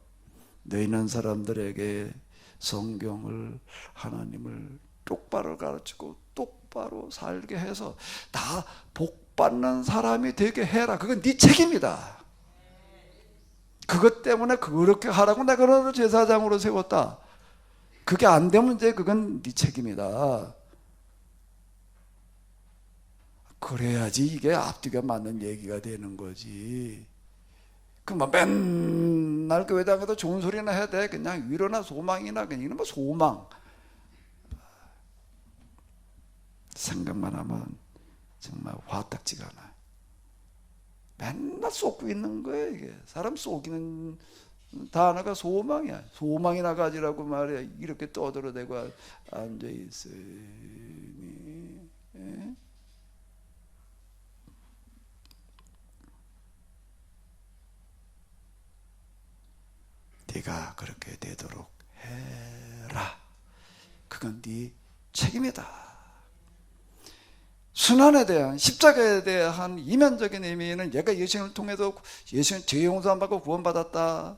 너희는 사람들에게 성경을, 하나님을 똑바로 가르치고 똑바로 살게 해서 다 복받는 사람이 되게 해라. 그건 네 책임이다. 그것 때문에 그렇게 하라고 내가 너를 제사장으로 세웠다. 그게 안 되면 이제 그건 네 책임이다. 그래야지 이게 앞뒤가 맞는 얘기가 되는 거지. 그뭐 맨날 교회 다녀도 좋은 소리나 해야 돼? 그냥 위로나 소망이나 그냥 이런 뭐 소망. 생각만 하면 정말 화딱지가 나. 맨날 쏟고 있는 거예요. 이게 사람 속이는 단어가 소망이야. 소망이나 가지라고 말이야. 이렇게 떠들어대고 앉아 있으니. 예? 네가 그렇게 되도록 해라. 그건 네 책임이다. 순환에 대한, 십자가에 대한 이면적인 의미는 얘가 예수님을 통해서 예수님 죄 용서 받고 구원받았다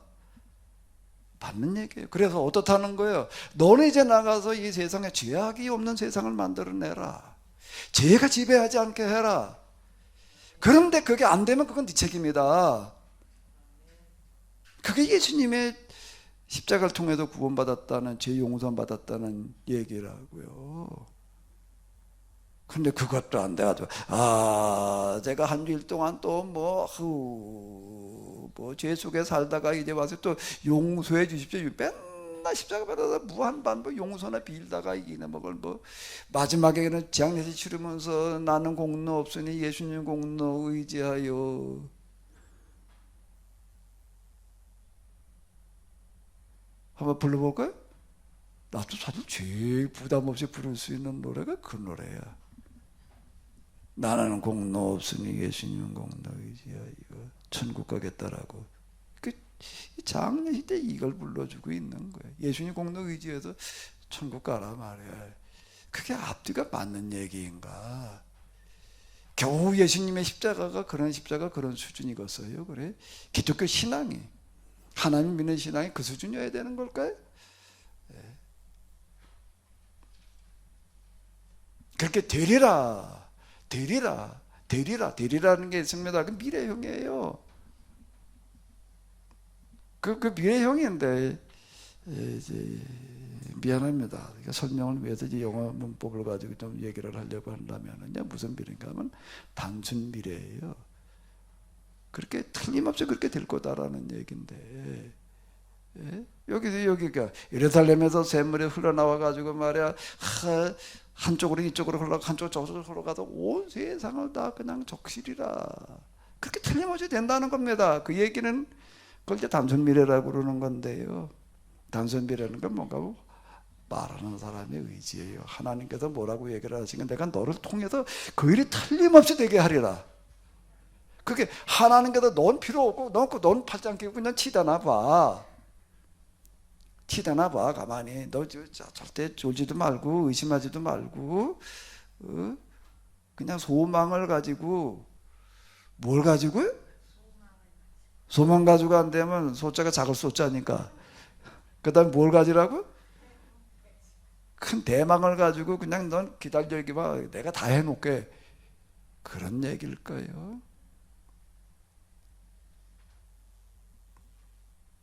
받는 얘기예요. 그래서 어떻다는 거예요? 너는 이제 나가서 이 세상에 죄악이 없는 세상을 만들어내라. 죄가 지배하지 않게 해라. 그런데 그게 안 되면 그건 네 책임이다. 그게 예수님의 십자가를 통해서 구원받았다는, 죄 용서 받았다는 얘기라고요. 근데 그것도 안 돼가지고, 제가 한 주일 동안 또 죄 속에 살다가 이제 와서 또 용서해 주십시오. 맨날 십자가 받아서 무한반복 용서나 빌다가 이기는 마지막에는 재앙내시 치르면서 나는 공로 없으니 예수님 공로 의지하여. 한번 불러볼까요? 나도 사실 제일 부담 없이 부를 수 있는 노래가 그 노래야. 나는 공로 없으니 예수님 공로 의지하여 천국 가겠다라고. 장례식 때 이걸 불러주고 있는 거예요. 예수님 공로 의지해서 천국 가라 말이야. 그게 앞뒤가 맞는 얘기인가? 겨우 예수님의 십자가가 그런 십자가 그런 수준이겠어요? 그래? 기독교 신앙이, 하나님 믿는 신앙이 그 수준이어야 되는 걸까요? 그렇게 되리라는 게 있습니다. 그 미래형이에요. 그 미래형인데, 이제 미안합니다. 그러니까 설명을 위해서 이제 영어 문법을 가지고 좀 얘기를 하려고 한다면은요, 무슨 미래인가 하면 단순 미래예요. 그렇게 틀림없이 그렇게 될 거다라는 얘기인데, 여기가 예루살렘에서 샘물이 흘러나와 가지고 말이야, 한쪽으로 이쪽으로 흘러가, 한쪽 저쪽으로 흘러가서 온 세상을 다 그냥 적실이라. 그렇게 틀림없이 된다는 겁니다. 그 얘기는 그걸 이제 단순 미래라고 그러는 건데요. 단순 미래는 건 뭔가 말하는 사람의 의지예요. 하나님께서 뭐라고 얘기를 하시면 내가 너를 통해서 그 일이 틀림없이 되게 하리라. 그게 하나님께서 넌 필요 없고 넌 팔짱 끼고 그냥 치다나 봐. 가만히. 너 절대 졸지도 말고 의심하지도 말고, 그냥 소망을 가지고. 뭘 가지고요? 소망 가지고 안 되면 소자가 작을 소자니까. 그 다음에 뭘 가지라고? 큰 대망을 가지고 그냥 넌 기다리기만, 내가 다 해놓게. 그런 얘기일 거예요.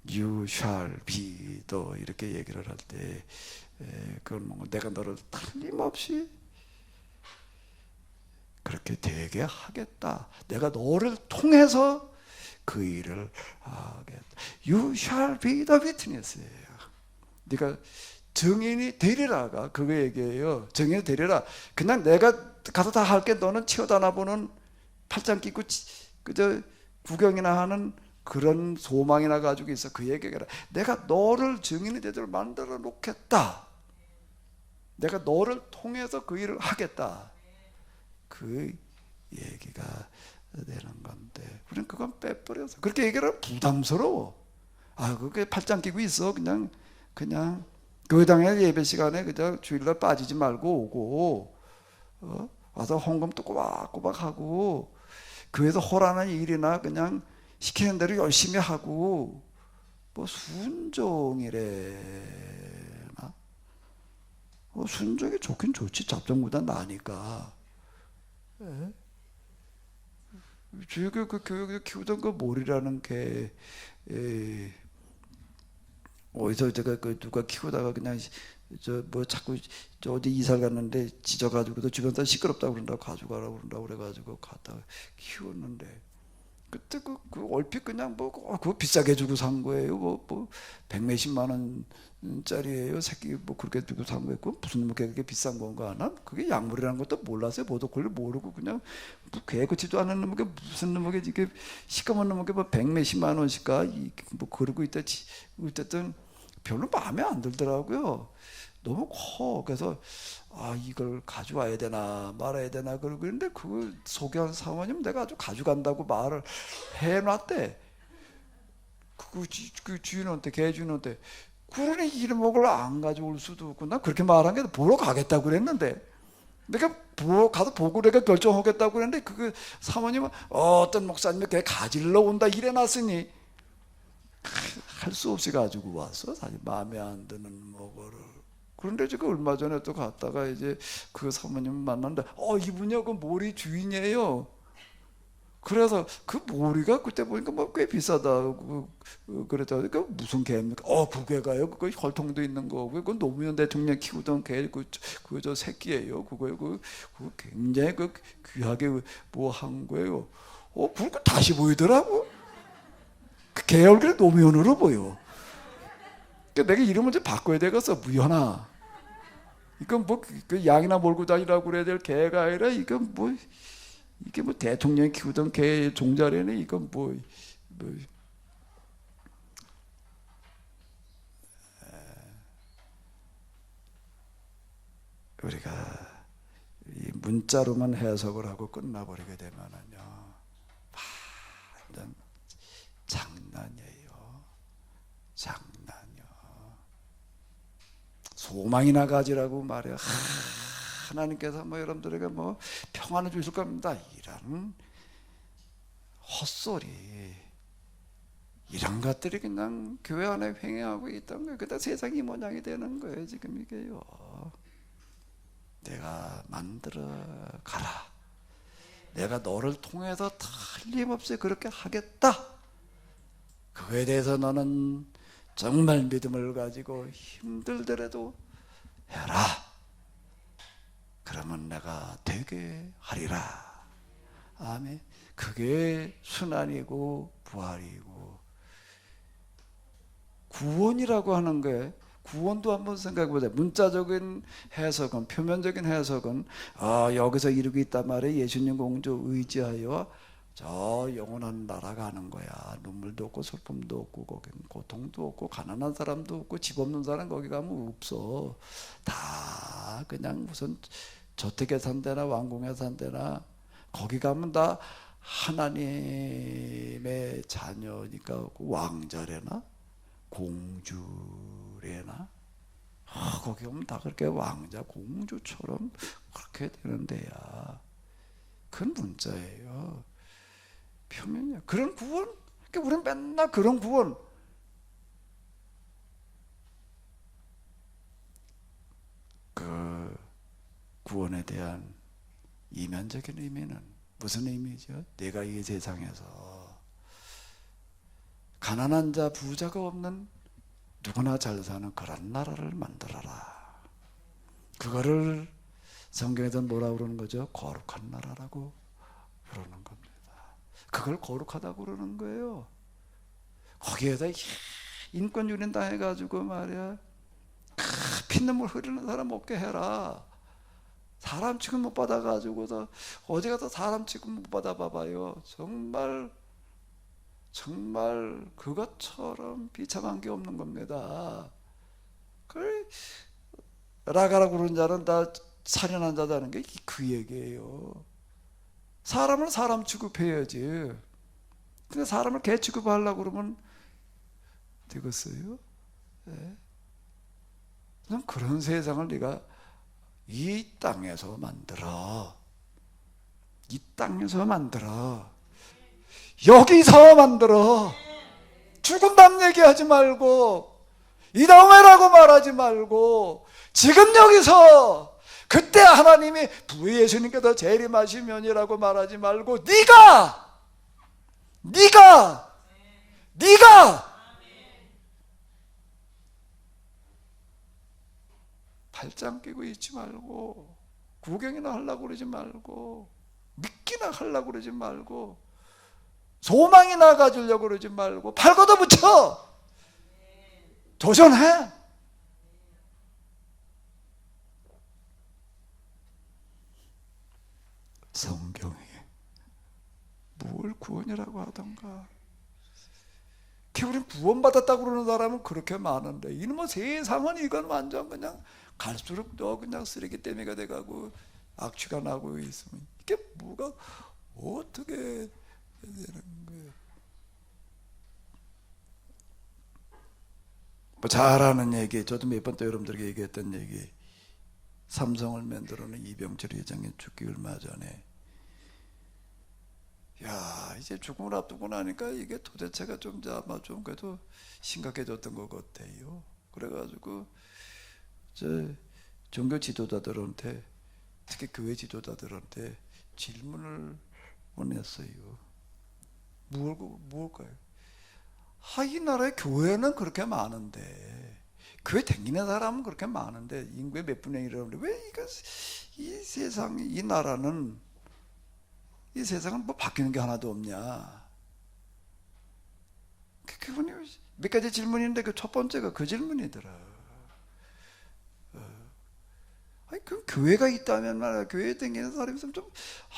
You shall be 또 이렇게 얘기를 할 때, 그건 뭔가 내가 너를 틀림없이 그렇게 되게 하겠다. 내가 너를 통해서 그 일을 하겠다. You shall be the witness예요. 네가 증인이 되리라가 그거 얘기예요. 증인이 되리라. 그냥 내가 가서 다 할게, 너는 치워다나 보는, 팔짱 끼고 그저 구경이나 하는 그런 소망이나 가지고 있어. 그 얘기가 아니라 내가 너를 증인이 되도록 만들어 놓겠다. 내가 너를 통해서 그 일을 하겠다. 그 얘기가 되는 건데, 우리는 그건 빼버려서 그렇게 얘기를 하면 부담스러워. 그게 팔짱 끼고 있어. 그냥 교회당에 예배 시간에 그냥 주일날 빠지지 말고 오고, 와서 헌금 또 꼬박꼬박 하고, 교회에서 허라는 일이나 그냥 시키는 대로 열심히 하고, 순종이래나? 순종이 좋긴 좋지. 잡종보다 나니까. 그 교육에서 키우던 그 몰이라는 게, 어디서 제가 누가 키우다가 그냥 자꾸 어디 이사를 갔는데 짖어가지고도 주변 사람 시끄럽다고 그런다고 가져가라고 그런다고 그래가지고 갔다가 키웠는데, 그때 그 얼핏 그냥 그거 비싸게 주고 산 거예요. 백몇십만 원짜리예요. 새끼 그렇게 주고 산 거예요. 그건 무슨 그렇게 비싼 건가? 난 그게 약물이라는 것도 몰랐어요. 보도콜을 모르고 그냥 개그치도 않은 놈에게 무슨 놈에게 이게 시커먼 놈에게 백몇십만 원씩 가 그러고 있다. 어쨌든 별로 마음에 안 들더라고요. 너무 커. 그래서 이걸 가져와야 되나 말아야 되나 그러고 그랬는데 그걸 소개한 사모님 내가 아주 가져간다고 말을 해놨대. 그 주인한테, 개 주인한테. 그러니 이름을 안 가져올 수도 없고 나 그렇게 말한 게 보러 가겠다고 그랬는데 내가 가서 보고 내가 결정하겠다고 그랬는데 그 사모님은 어떤 목사님이 걔 가지러 온다 이래놨으니 할 수 없이 가지고 왔어. 사실 마음에 안 드는 뭐거를. 그런데 지금 얼마 전에 또 갔다가 이제 그 사모님 만났는데 이분이 그 모리 주인이에요. 그래서 그 모리가 그때 보니까 꽤 비싸다고 그랬다. 그러니까 무슨 개입니까? 그 개가요. 그거 혈통도 있는 거고 그건 노무현 대통령 키우던 개 저 새끼예요. 그거요. 그거 굉장히 귀하게 한 거예요. 그러니까 다시 보이더라고. 그 개 얼굴이 노무현으로 보여. 그러니까 내가 이름을 좀 바꿔야 되겠어. 무현아. 이건 그 양이나 몰고 다니라고 그래야 될 개가 아니라 이건 이게 대통령이 키우던 개 종자래네. 이건 우리가 이 문자로만 해석을 하고 끝나버리게 되면은요, 완전 장난이에요. 장난이요. 소망이나 가지라고 말해요. 하나님께서 여러분들에게 평안을 주실 겁니다. 이런 헛소리. 이런 것들이 그냥 교회 안에 횡행하고 있던 거예요. 그러다 세상이 모양이 되는 거예요. 지금 이게요. 내가 만들어 가라. 내가 너를 통해서 틀림없이 그렇게 하겠다. 그거에 대해서 너는 정말 믿음을 가지고 힘들더라도 해라. 그러면 내가 되게 하리라. 아멘. 그게 순환이고 부활이고 구원이라고 하는 거예요. 구원도 한번 생각해 보세요. 문자적인 해석은, 표면적인 해석은 여기서 이루고 있단 말이에요. 예수님 공주 의지하여 저 영원한 나라 가는 거야. 눈물도 없고 슬픔도 없고 거기는 고통도 없고 가난한 사람도 없고 집 없는 사람 거기 가면 없어. 다 그냥 무슨 저택에 산대나 왕궁에 산대나 거기 가면 다 하나님의 자녀니까 왕자래나 공주래나 거기 오면 다 그렇게 왕자 공주처럼 그렇게 되는 데야. 그건 문자예요. 표면이야. 그런 구원? 그러니까 우리는 맨날 그런 구원. 그 구원에 대한 이면적인 의미는 무슨 의미죠? 내가 이 세상에서 가난한 자, 부자가 없는 누구나 잘 사는 그런 나라를 만들어라. 그거를 성경에서 뭐라고 그러는 거죠? 거룩한 나라라고 부르는 겁니다. 그걸 거룩하다고 그러는 거예요. 거기에다 인권 유린다 해가지고 말이야 피눈물 흐르는 사람 없게 해라. 사람 취급 못 받아가지고서 어디 가서 사람 취급 못 받아봐봐요. 정말 그것처럼 비참한 게 없는 겁니다. 라가라고 그러는 자는 다 살인한 자다는 게 그 얘기예요. 사람을 사람 취급해야지. 근데 사람을 개 취급하려고 그러면 되겠어요? 네. 그런 세상을 네가 이 땅에서 만들어. 이 땅에서 만들어. 여기서 만들어. 죽은다는 얘기하지 말고 이 다음에라고 말하지 말고 지금 여기서. 그때 하나님이 부 예수님께서 재림하시면이라고 말하지 말고 네가 팔짱 끼고 있지 말고 구경이나 하려고 그러지 말고 믿기나 하려고 그러지 말고 소망이나 가지려고 그러지 말고 팔 걷어붙여 도전해. 성경에 뭘 구원이라고 하던가. 우리는 구원받았다고 그러는 사람은 그렇게 많은데, 이는 뭐 세상은 이건 완전 그냥 갈수록 더 그냥 쓰레기 떼미가 돼가고 악취가 나고 있으면 이게 뭐가 어떻게 되는 거예요? 뭐 잘 아는 얘기, 저도 몇 번 또 여러분들에게 얘기했던 얘기, 삼성을 만들어놓은 이병철 회장이 죽기 얼마 전에, 야, 이제 죽음을 앞두고 나니까 이게 도대체가 좀 아마 좀 그래도 심각해졌던 것 같아요. 그래가지고 저 종교 지도자들한테, 특히 교회 지도자들한테 질문을 보냈어요. 무엇일까요? 이 나라에 교회는 그렇게 많은데, 교회 다니는 사람은 그렇게 많은데, 인구의 몇 분의 1이라는데 왜 이 세상, 이 나라는, 이 세상은 뭐 바뀌는 게 하나도 없냐? 그분이 몇 가지 질문인데 그 첫 번째가 그 질문이더라. 아니, 그 교회가 있다면 말이야, 교회에 다니는 사람이 있으면 좀,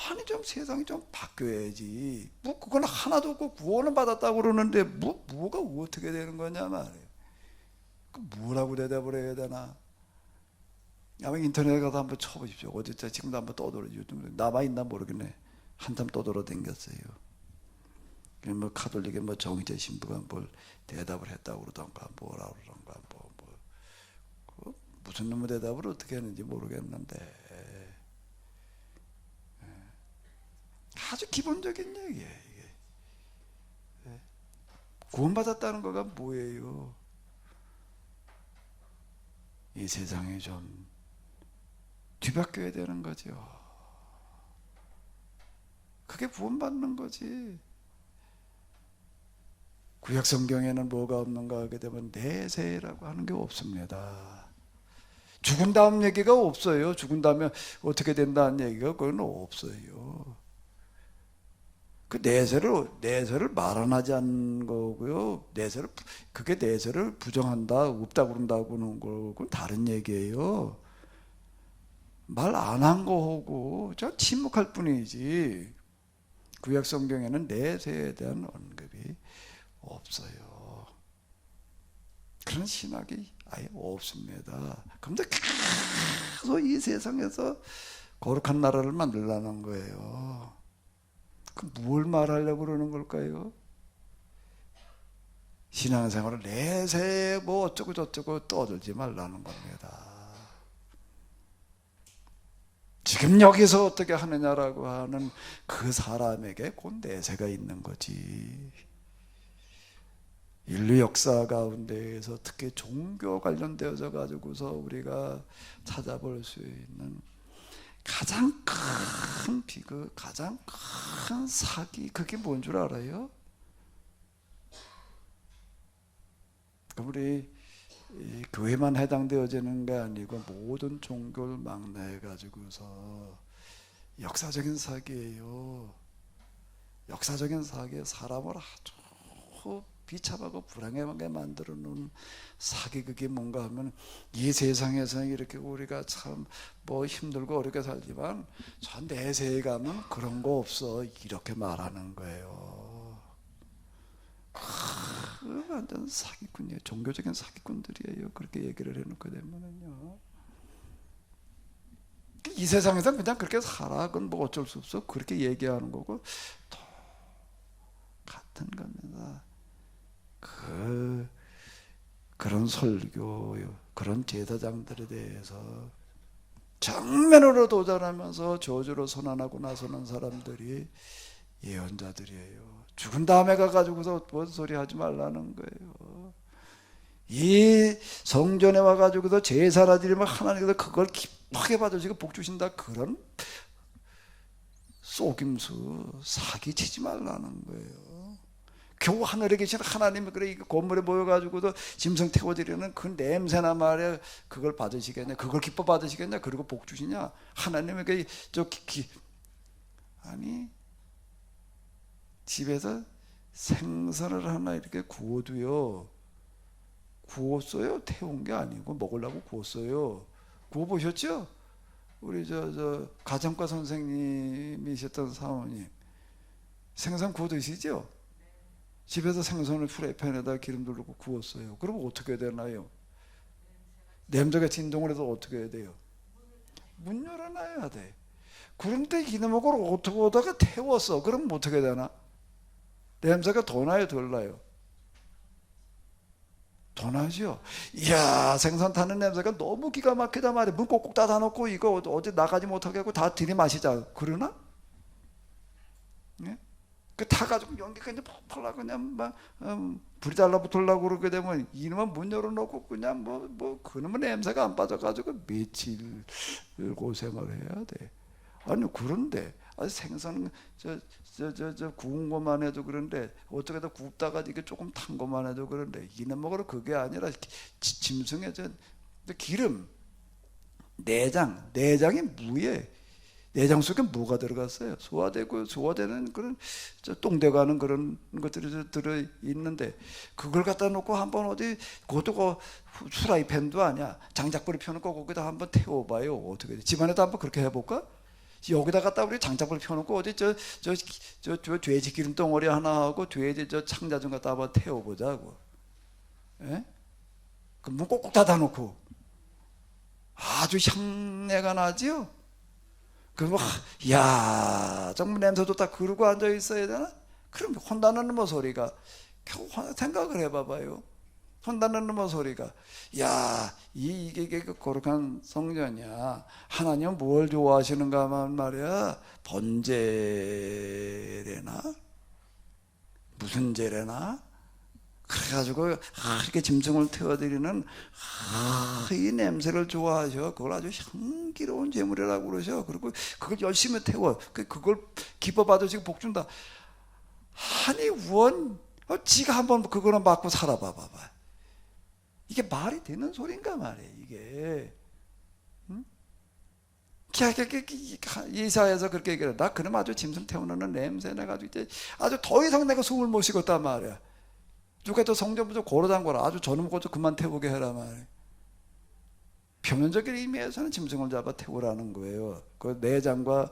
아니, 좀 세상이 좀 바뀌어야지. 뭐, 그건 하나도 없고 구원을 받았다고 그러는데, 뭐가 어떻게 되는 거냐 말이야. 그 뭐라고 대답을 해야 되나? 아마 인터넷에 가서 한번 쳐보십시오. 어디 지금도 한번 떠돌아, 요즘 남아있나 모르겠네. 한참 떠돌아 댕겼어요. 뭐 카톨릭의 뭐 정의재 신부가 뭘 대답을 했다고 그러던가, 뭐라 그러던가, 무슨 놈의 대답을 어떻게 했는지 모르겠는데, 아주 기본적인 얘기예요. 이게 구원받았다는 거가 뭐예요? 이 세상에 좀 뒤바뀌어야 되는 거죠. 그게 구원받는 거지. 구약 성경에는 뭐가 없는가 하게 되면 내세라고 하는 게 없습니다. 죽은 다음 얘기가 없어요. 죽은 다음에 어떻게 된다는 얘기가 그건 없어요. 그 내세를 말안하지 않는 거고요. 그게 내세를 부정한다, 없다 그런다고 하는 거고 다른 얘기예요. 말 안 한 거하고 저 침묵할 뿐이지. 구약 성경에는 내세에 대한 언급이 없어요. 그런 신학이 아예 없습니다. 그런데 계속 이 세상에서 거룩한 나라를 만들려는 거예요. 그 뭘 말하려고 그러는 걸까요? 신앙생활을 내세 뭐 어쩌고 저쩌고 떠들지 말라는 겁니다. 지금 여기서 어떻게 하느냐라고 하는 그 사람에게 곧 내세가 있는 거지. 인류 역사 가운데에서 특히 종교 관련되어져 가지고서 우리가 찾아볼 수 있는 가장 큰 비극, 가장 큰 사기, 그게 뭔 줄 알아요? 우리 교회만 해당되어지는 게 아니고 모든 종교를 망라해 가지고서 역사적인 사기예요. 역사적인 사기에 사람을 아주 비참하고 불행하게 만들어 놓은 사기. 그게 뭔가 하면 이 세상에서 이렇게 우리가 참 뭐 힘들고 어렵게 살지만 저 내세에 가면 그런 거 없어, 이렇게 말하는 거예요. 완전 사기꾼이에요. 종교적인 사기꾼들이에요. 그렇게 얘기를 해놓게 되면은요, 이 세상에서 그냥 그렇게 살아, 그건 뭐 어쩔 수 없어, 그렇게 얘기하는 거고 같은 겁니다. 그런 설교, 그런 제사장들에 대해서 정면으로 도전하면서 저주로 선언하고 나서는 사람들이 예언자들이에요. 죽은 다음에 가가지고서 뭔 소리 하지 말라는 거예요. 이 성전에 와가지고서 제사나 드리면 하나님께서 그걸 기쁘게 받으시고 복 주신다, 그런 속임수 사기치지 말라는 거예요. 겨우 하늘에 계신 하나님이 그래 이 건물에 모여가지고도 짐승 태워드리는 그 냄새나 말이야, 그걸 받으시겠냐? 그걸 기뻐 받으시겠냐? 그리고 복 주시냐? 하나님에게 아니, 집에서 생선을 하나 이렇게 구워도요, 구웠어요. 태운 게 아니고 먹으려고 구웠어요. 구워 보셨죠? 우리 저 가정과 선생님이셨던 사모님, 생선 구워 드시죠? 집에서 생선을 프라이팬에다 기름 두르고 구웠어요. 그럼 어떻게 해야 되나요? 냄새가 진동을 해도 어떻게 해야 돼요? 문 열어놔야 돼. 그런데 이놈의 걸 어떻게 오다가 태웠어. 그럼 어떻게 되나? 냄새가 더 나요, 덜 나요? 더 나죠. 이야, 생선 타는 냄새가 너무 기가 막히다 말이야. 문 꼭꼭 닫아놓고 이거 어디 나가지 못하게 하고 다 들이마시자. 그러나? 예? 그 타가지고 연기가 이제 펄펄 그냥 막 불이 달라붙으려고 그러게 되면 이놈은 문 열어놓고 그냥 그놈의 냄새가 안 빠져가지고 며칠 고생을 해야 돼. 아니 그런데 생선 구운 것만 해도 그런데 어떻게든 굽다가 이게 조금 탄 것만 해도 그런데 이놈 먹으러 그게 아니라 짐승의 기름, 내장이 무에 내장 속에 뭐가 들어갔어요? 소화되는 그런 똥돼가는 그런 것들이 들어 있는데 그걸 갖다 놓고 한번 어디 그것도 프라이팬도 아니야. 장작불이 펴놓고 거기다 한번 태워봐요. 어떻게 돼? 집안에도 한번 그렇게 해볼까? 여기다 갖다 우리 장작불 펴놓고 어디 저 돼지 기름 덩어리 하나 하고 돼지 창자 좀 갖다 한번 태워보자고. 예? 그럼 꼭꼭 닫아놓고 아주 향내가 나지요. 그럼 야 정말 냄새 좋다 그러고 앉아 있어야 되나? 그럼 혼나는 뭐 소리가 생각을 해봐봐요. 혼나는 뭐 소리가 야 이게 거룩한 성전이야. 하나님은 뭘 좋아하시는가 말이야. 번제래나 무슨 제래나 그래가지고 이렇게 짐승을 태워드리는 이 냄새를 좋아하셔. 그걸 아주 향기로운 제물이라고 그러셔. 그리고 그걸 열심히 태워. 그걸 기뻐 받으시고 복 준다. 아니 원 지가 한번 그거는 맞고 살아봐봐. 이게 말이 되는 소린가 말이야 이게. 응? 이사에서 그렇게 얘기해. 나 그럼 아주 짐승 태우는 냄새 나가지고 이제 아주 더 이상 내가 숨을 못 쉬겠단 말이야. 누가 또 성전부터 고로당거라. 아주 저놈 것도 그만 태우게 해라 말이야. 표면적인 의미에서는 짐승을 잡아 태우라는 거예요. 그 내장과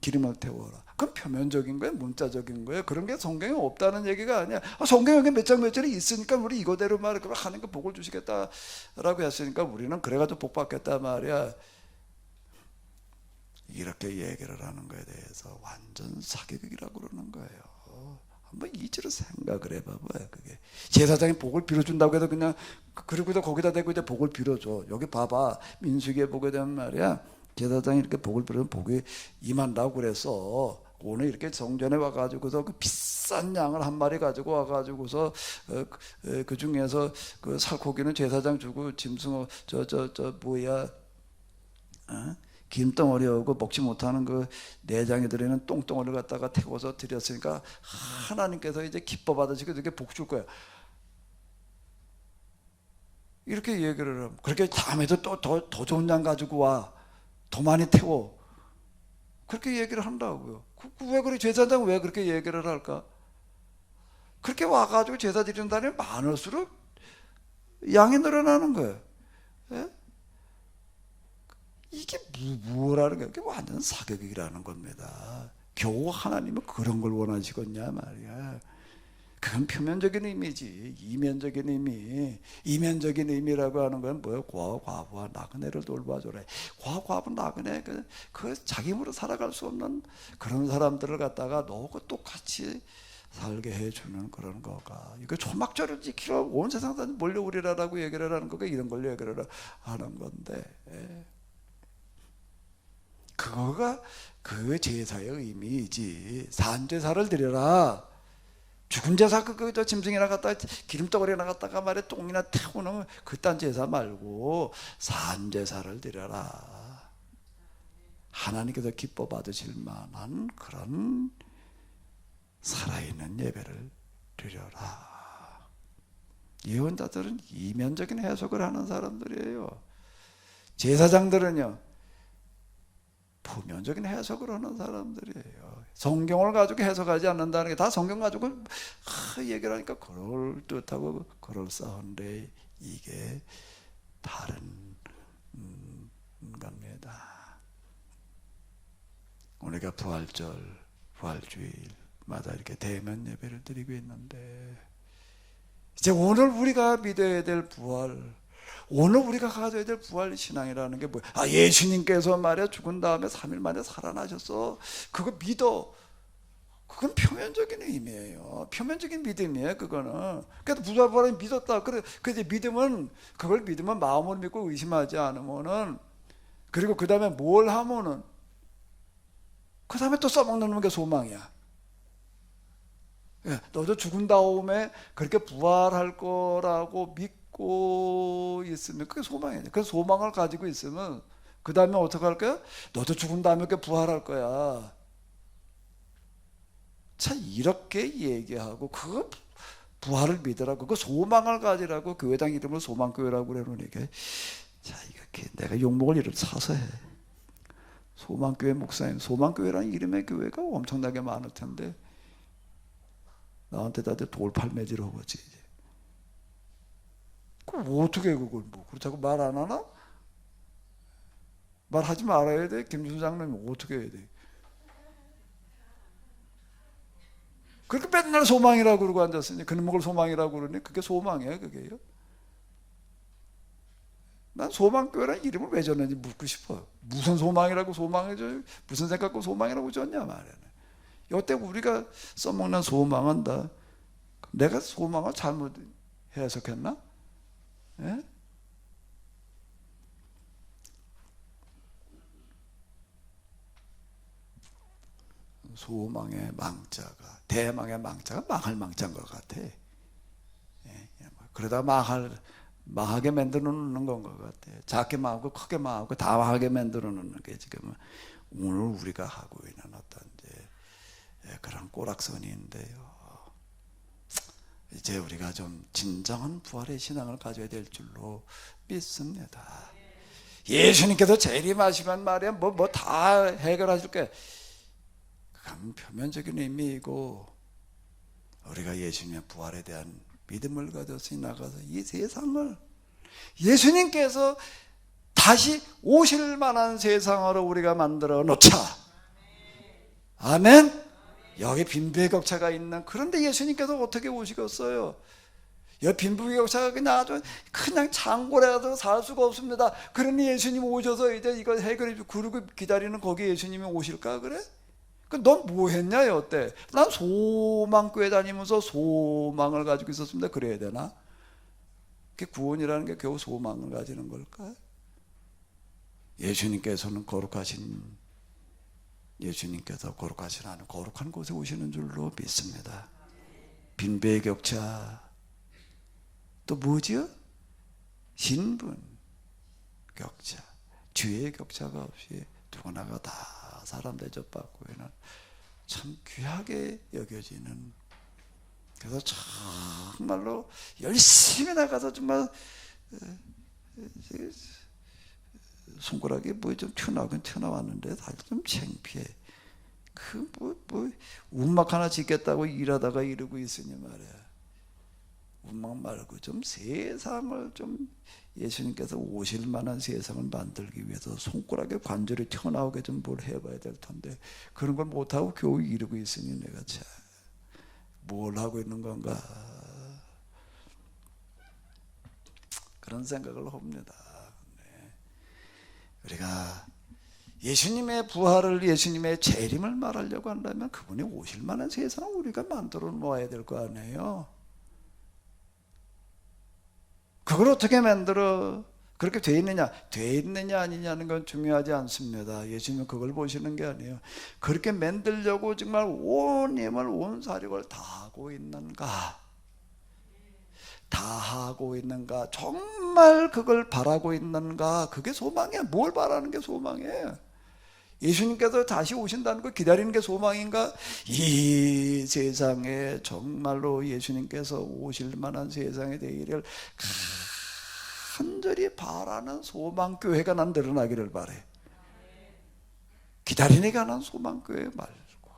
기름을 태워라. 그건 표면적인 거예요, 문자적인 거예요. 그런 게 성경에 없다는 얘기가 아니야. 성경에 몇 장 몇 절이 있으니까 우리 이거대로 말을 하나님께 복을 주시겠다라고 했으니까 우리는 그래가지고 복 받겠다 말이야. 이렇게 얘기를 하는 거에 대해서 완전 사기극이라고 그러는 거예요. 한번 이치로 생각을 해봐봐요. 그게 제사장이 복을 빌어준다고 해도 그냥 그리고도 거기다 대고 이제 복을 빌어줘. 여기 봐봐, 민수기에 보게 되면 말이야, 제사장이 이렇게 복을 빌어주면 복이 임한다고 그래서 오늘 이렇게 성전에 와가지고서 그 비싼 양을 한 마리 가지고 와가지고서 그 중에서 그 살코기는 제사장 주고 짐승 김덩어리하고 먹지 못하는 그 내장에 들어있는 똥덩어리를 갖다가 태워서 드렸으니까 하나님께서 이제 기뻐 받으시고 이렇게 복 줄 거야. 이렇게 얘기를 하면 그렇게 다음에도 또 더 좋은 양 가지고 와. 더 많이 태워. 그렇게 얘기를 한다고요. 왜 그래? 제사장은 왜 그렇게 얘기를 할까? 그렇게 와가지고 제사 드리는 날이 많을수록 양이 늘어나는 거예요. 예? 이게 뭐라는 거예요? 이게 완전 사격이라는 겁니다. 겨우 하나님은 그런 걸 원하시겠냐 말이야. 그건 표면적인 의미지. 이면적인 의미라고 하는 건 뭐예요? 과부와 나그네를 돌봐줘라. 과부 나그네 그 자기 힘으로 살아갈 수 없는 그런 사람들을 갖다가 너하고 똑같이 살게 해주는 그런 거가. 이거 초막절을 지키러 온 세상 사람 몰려오리라라고 얘기를 하는 거가 이런 걸 얘기를 하는 건데. 그거가 그 제사의 의미이지. 산제사를 드려라. 죽은 제사 저 짐승이나 갖다 기름덩어리나 갖다가 말에 똥이나 태우는 그딴 제사 말고 산제사를 드려라. 하나님께서 기뻐 받으실 만한 그런 살아있는 예배를 드려라. 예언자들은 이면적인 해석을 하는 사람들이에요. 제사장들은요, 표면적인 해석을 하는 사람들이에요. 성경을 가지고 해석하지 않는다는 게 다 성경 가지고 얘기를 하니까 그럴듯하고 그럴싸한데 이게 다른 겁니다. 우리가 부활절, 부활주일마다 이렇게 대면 예배를 드리고 있는데 이제 오늘 우리가 믿어야 될 부활, 오늘 우리가 가져야 될 부활 신앙이라는 게 뭐야? 예수님께서 말이야 죽은 다음에 3일 만에 살아나셨어. 그거 믿어. 그건 표면적인 의미예요. 표면적인 믿음이에요. 그거는. 그래도 부활을 믿었다. 그래 이제 믿음은 그걸 믿으면 마음으로 믿고 의심하지 않으면은, 그리고 그 다음에 뭘 하면은 그 다음에 또 써먹는 게 소망이야. 너도 죽은 다음에 그렇게 부활할 거라고 믿고 있으면 그게 소망이에요. 그 소망을 가지고 있으면 그 다음에 어떻게 할 거야? 너도 죽은 다음에 이렇게 부활할 거야. 자, 이렇게 얘기하고 그 부활을 믿으라고, 그 소망을 가지라고 교회당 이름을 소망교회라고 그러니까, 자, 이렇게 내가 욕먹을 일을 사서 해. 소망교회 목사님, 소망교회라는 이름의 교회가 엄청나게 많을 텐데 나한테 다들 돌팔매질 하고지. 그럼 어떻게 그걸 뭐 그렇다고 말 안 하나? 말하지 말아야 돼. 김준수 장로님 어떻게 해야 돼? 그렇게 맨날 소망이라고 그러고 앉았으니, 그는 먹을 소망이라고 그러니 그게 소망이에요, 그게요? 난 소망교회라는 이름을 왜 졌는지 묻고 싶어요. 무슨 소망이라고 소망을 줘요? 무슨 생각고 소망이라고 줬냐 말이야. 이때 우리가 써먹는 소망은 다 내가 소망을 잘못 해석했나? 예? 소망의 망자가, 대망의 망자가 망할 망자인 것 같아. 그러다 망하게 만들어 놓는 건 것 같아. 작게 망하고 크게 망하고 다 망하게 만들어 놓는 게 지금 오늘 우리가 하고 있는 어떤 이제 그런 꼬락선인데요. 이제 우리가 좀 진정한 부활의 신앙을 가져야 될 줄로 믿습니다. 예수님께서 재림하시면 말이야 뭐 다 해결하실 거야. 그건 표면적인 의미이고, 우리가 예수님의 부활에 대한 믿음을 가져서 나가서 이 세상을 예수님께서 다시 오실 만한 세상으로 우리가 만들어 놓자. 아멘. 여기 빈부격차가 있는, 그런데 예수님께서 어떻게 오시겠어요? 이 빈부격차가 그냥 창고라도 살 수가 없습니다. 그러니 예수님 오셔서 이제 이거 해결해 주고 그러고 기다리는 거기에 예수님이 오실까 그래? 넌 뭐 했냐 여태? 난 소망교회 다니면서 소망을 가지고 있었습니다. 그래야 되나? 그게 구원이라는 게 겨우 소망을 가지는 걸까? 예수님께서는 예수님께서 거룩하신 하는 거룩한 곳에 오시는 줄로 믿습니다. 빈배의 격차, 또 뭐지요? 신분 격차, 죄의 격차가 없이 누구나가 다 사람 대접받고 있는 참 귀하게 여겨지는, 그래서 정말로 열심히 나가서 정말 손가락이 뭐 좀 튀어나오긴 튀어나왔는데 사실 좀 창피해. 운막 하나 짓겠다고 일하다가 이러고 있으니 말이야. 운막 말고 좀 세상을 좀 예수님께서 오실 만한 세상을 만들기 위해서 손가락에 관절이 튀어나오게 좀 뭘 해봐야 될 텐데 그런 걸 못하고 겨우 이러고 있으니 내가 참 뭘 하고 있는 건가 그런 생각을 합니다. 우리가 예수님의 부활을, 예수님의 재림을 말하려고 한다면 그분이 오실 만한 세상을 우리가 만들어 놓아야 될 거 아니에요. 그걸 어떻게 만들어? 그렇게 돼 있느냐 아니냐는 건 중요하지 않습니다. 예수님은 그걸 보시는 게 아니에요. 그렇게 만들려고 정말 온 힘을 온 사력을 다 하고 있는가? 다 하고 있는가? 정말 그걸 바라고 있는가? 그게 소망이야. 뭘 바라는 게 소망이에요? 예수님께서 다시 오신다는 걸 기다리는 게 소망인가? 이 세상에 정말로 예수님께서 오실 만한 세상에 되기를 간절히 바라는 소망교회가 난 늘어나기를 바래. 기다리는 게 하는 소망교회 말고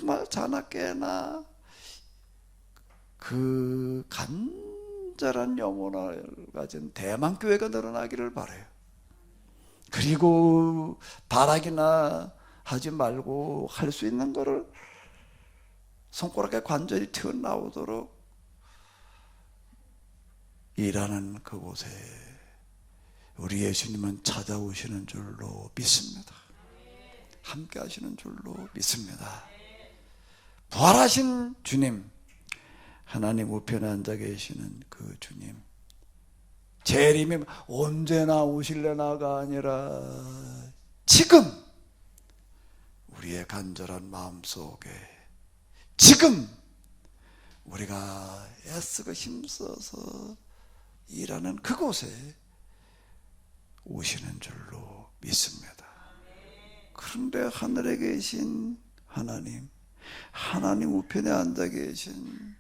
정말 자나깨나 그 간절한 영혼을 가진 대만교회가 늘어나기를 바라요. 그리고 바라기나 하지 말고 할 수 있는 거를 손가락에 관절이 튀어나오도록 일하는 그곳에 우리 예수님은 찾아오시는 줄로 믿습니다. 함께 하시는 줄로 믿습니다. 부활하신 주님, 하나님 우편에 앉아 계시는 그 주님, 재림이 언제나 오실래나가 아니라 지금 우리의 간절한 마음속에 지금 우리가 애쓰고 힘써서 일하는 그곳에 오시는 줄로 믿습니다. 그런데 하늘에 계신 하나님, 하나님 우편에 앉아 계신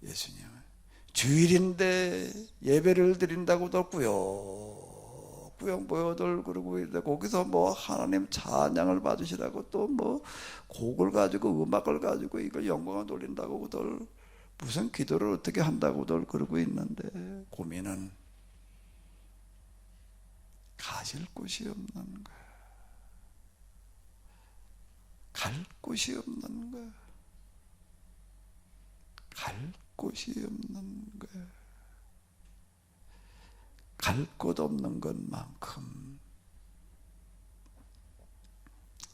예수님, 주일인데 예배를 드린다고도 꾸역꾸역 모여들 그러고 있는데 거기서 뭐 하나님 찬양을 받으시라고 또 뭐 곡을 가지고 음악을 가지고 이걸 영광을 돌린다고들 무슨 기도를 어떻게 한다고들 그러고 있는데 고민은 가실 곳이 없는 거야. 갈 곳이 없는 거야. 갈 곳이 없는 거야. 갈 곳 없는 것만큼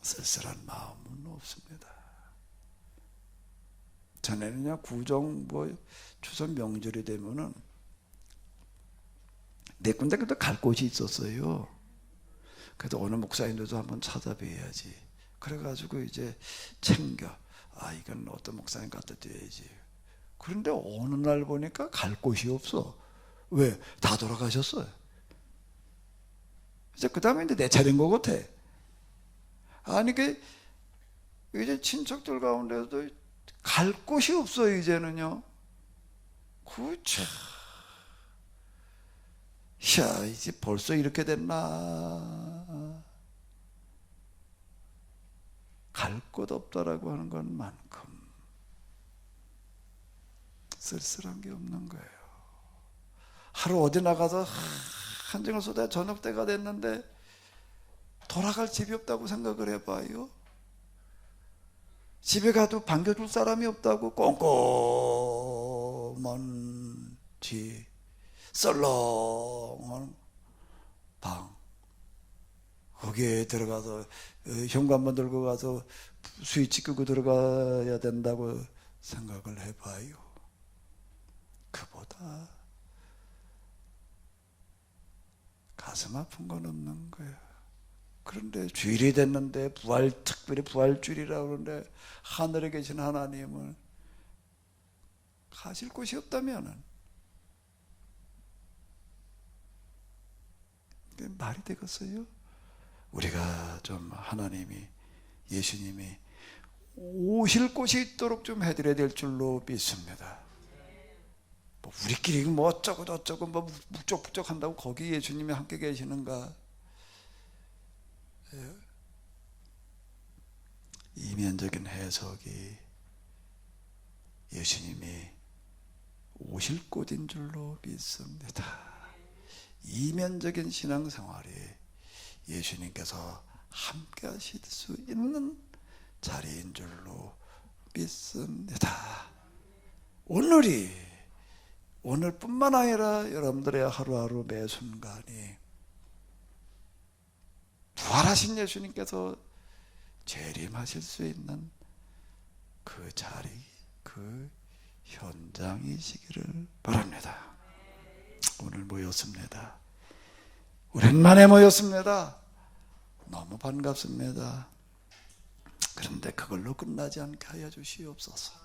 쓸쓸한 마음은 없습니다. 전에는요, 구정 추석 명절이 되면은 네 군데 그래도 갈 곳이 있었어요. 그래도 어느 목사님들도 한번 찾아뵈야지. 그래가지고 이제 챙겨. 이건 어떤 목사님 갖다 드려야지. 그런데 어느 날 보니까 갈 곳이 없어. 왜? 다 돌아가셨어요. 이제 그 다음에 이제 내 차례인 것 같아. 아니, 이제 친척들 가운데도 갈 곳이 없어요, 이제는요. 그쵸. 야, 이제 벌써 이렇게 됐나. 갈 곳 없다라고 하는 것만큼 쓸쓸한 게 없는 거예요. 하루 어디 나가서 한정을 쏟아 저녁 때가 됐는데 돌아갈 집이 없다고 생각을 해봐요. 집에 가도 반겨줄 사람이 없다고 꼼꼼한 집, 썰렁한 방, 거기에 들어가서 현관문 들고 가서 스위치 끄고 들어가야 된다고 생각을 해봐요. 그보다 가슴 아픈 건 없는 거야. 그런데 주일이 됐는데 특별히 부활주일이라고 그러는데 하늘에 계신 하나님을 가실 곳이 없다면은 말이 되겠어요? 우리가 좀 하나님이, 예수님이 오실 곳이 있도록 좀 해드려야 될 줄로 믿습니다. 우리끼리 뭐 어쩌고 저쩌고 뭐 북적북적 한다고 거기 예수님이 함께 계시는가? 이면적인 해석이 예수님이 오실 곳인 줄로 믿습니다. 이면적인 신앙생활이 예수님께서 함께 하실 수 있는 자리인 줄로 믿습니다. 오늘뿐만 아니라 여러분들의 하루하루 매 순간이 부활하신 예수님께서 재림하실 수 있는 그 자리, 그 현장이시기를 바랍니다. 오늘 모였습니다. 오랜만에 모였습니다. 너무 반갑습니다. 그런데 그걸로 끝나지 않게 하여 주시옵소서.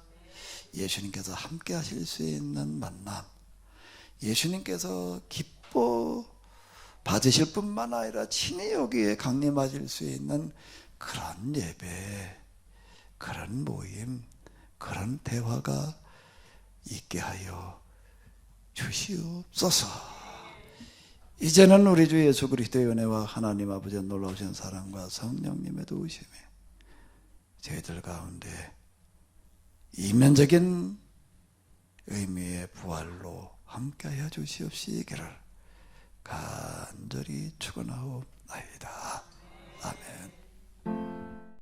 예수님께서 함께 하실 수 있는 만남, 예수님께서 기뻐 받으실 뿐만 아니라 친히 여기에 강림하실 수 있는 그런 예배, 그런 모임, 그런 대화가 있게 하여 주시옵소서. 이제는 우리 주 예수 그리스도의 은혜와 하나님 아버지의 놀라우신 사랑과 성령님의 도우심에 저희들 가운데 이면적인 의미의 부활로 함께하여 주시옵시기를 간절히 축원하옵나이다.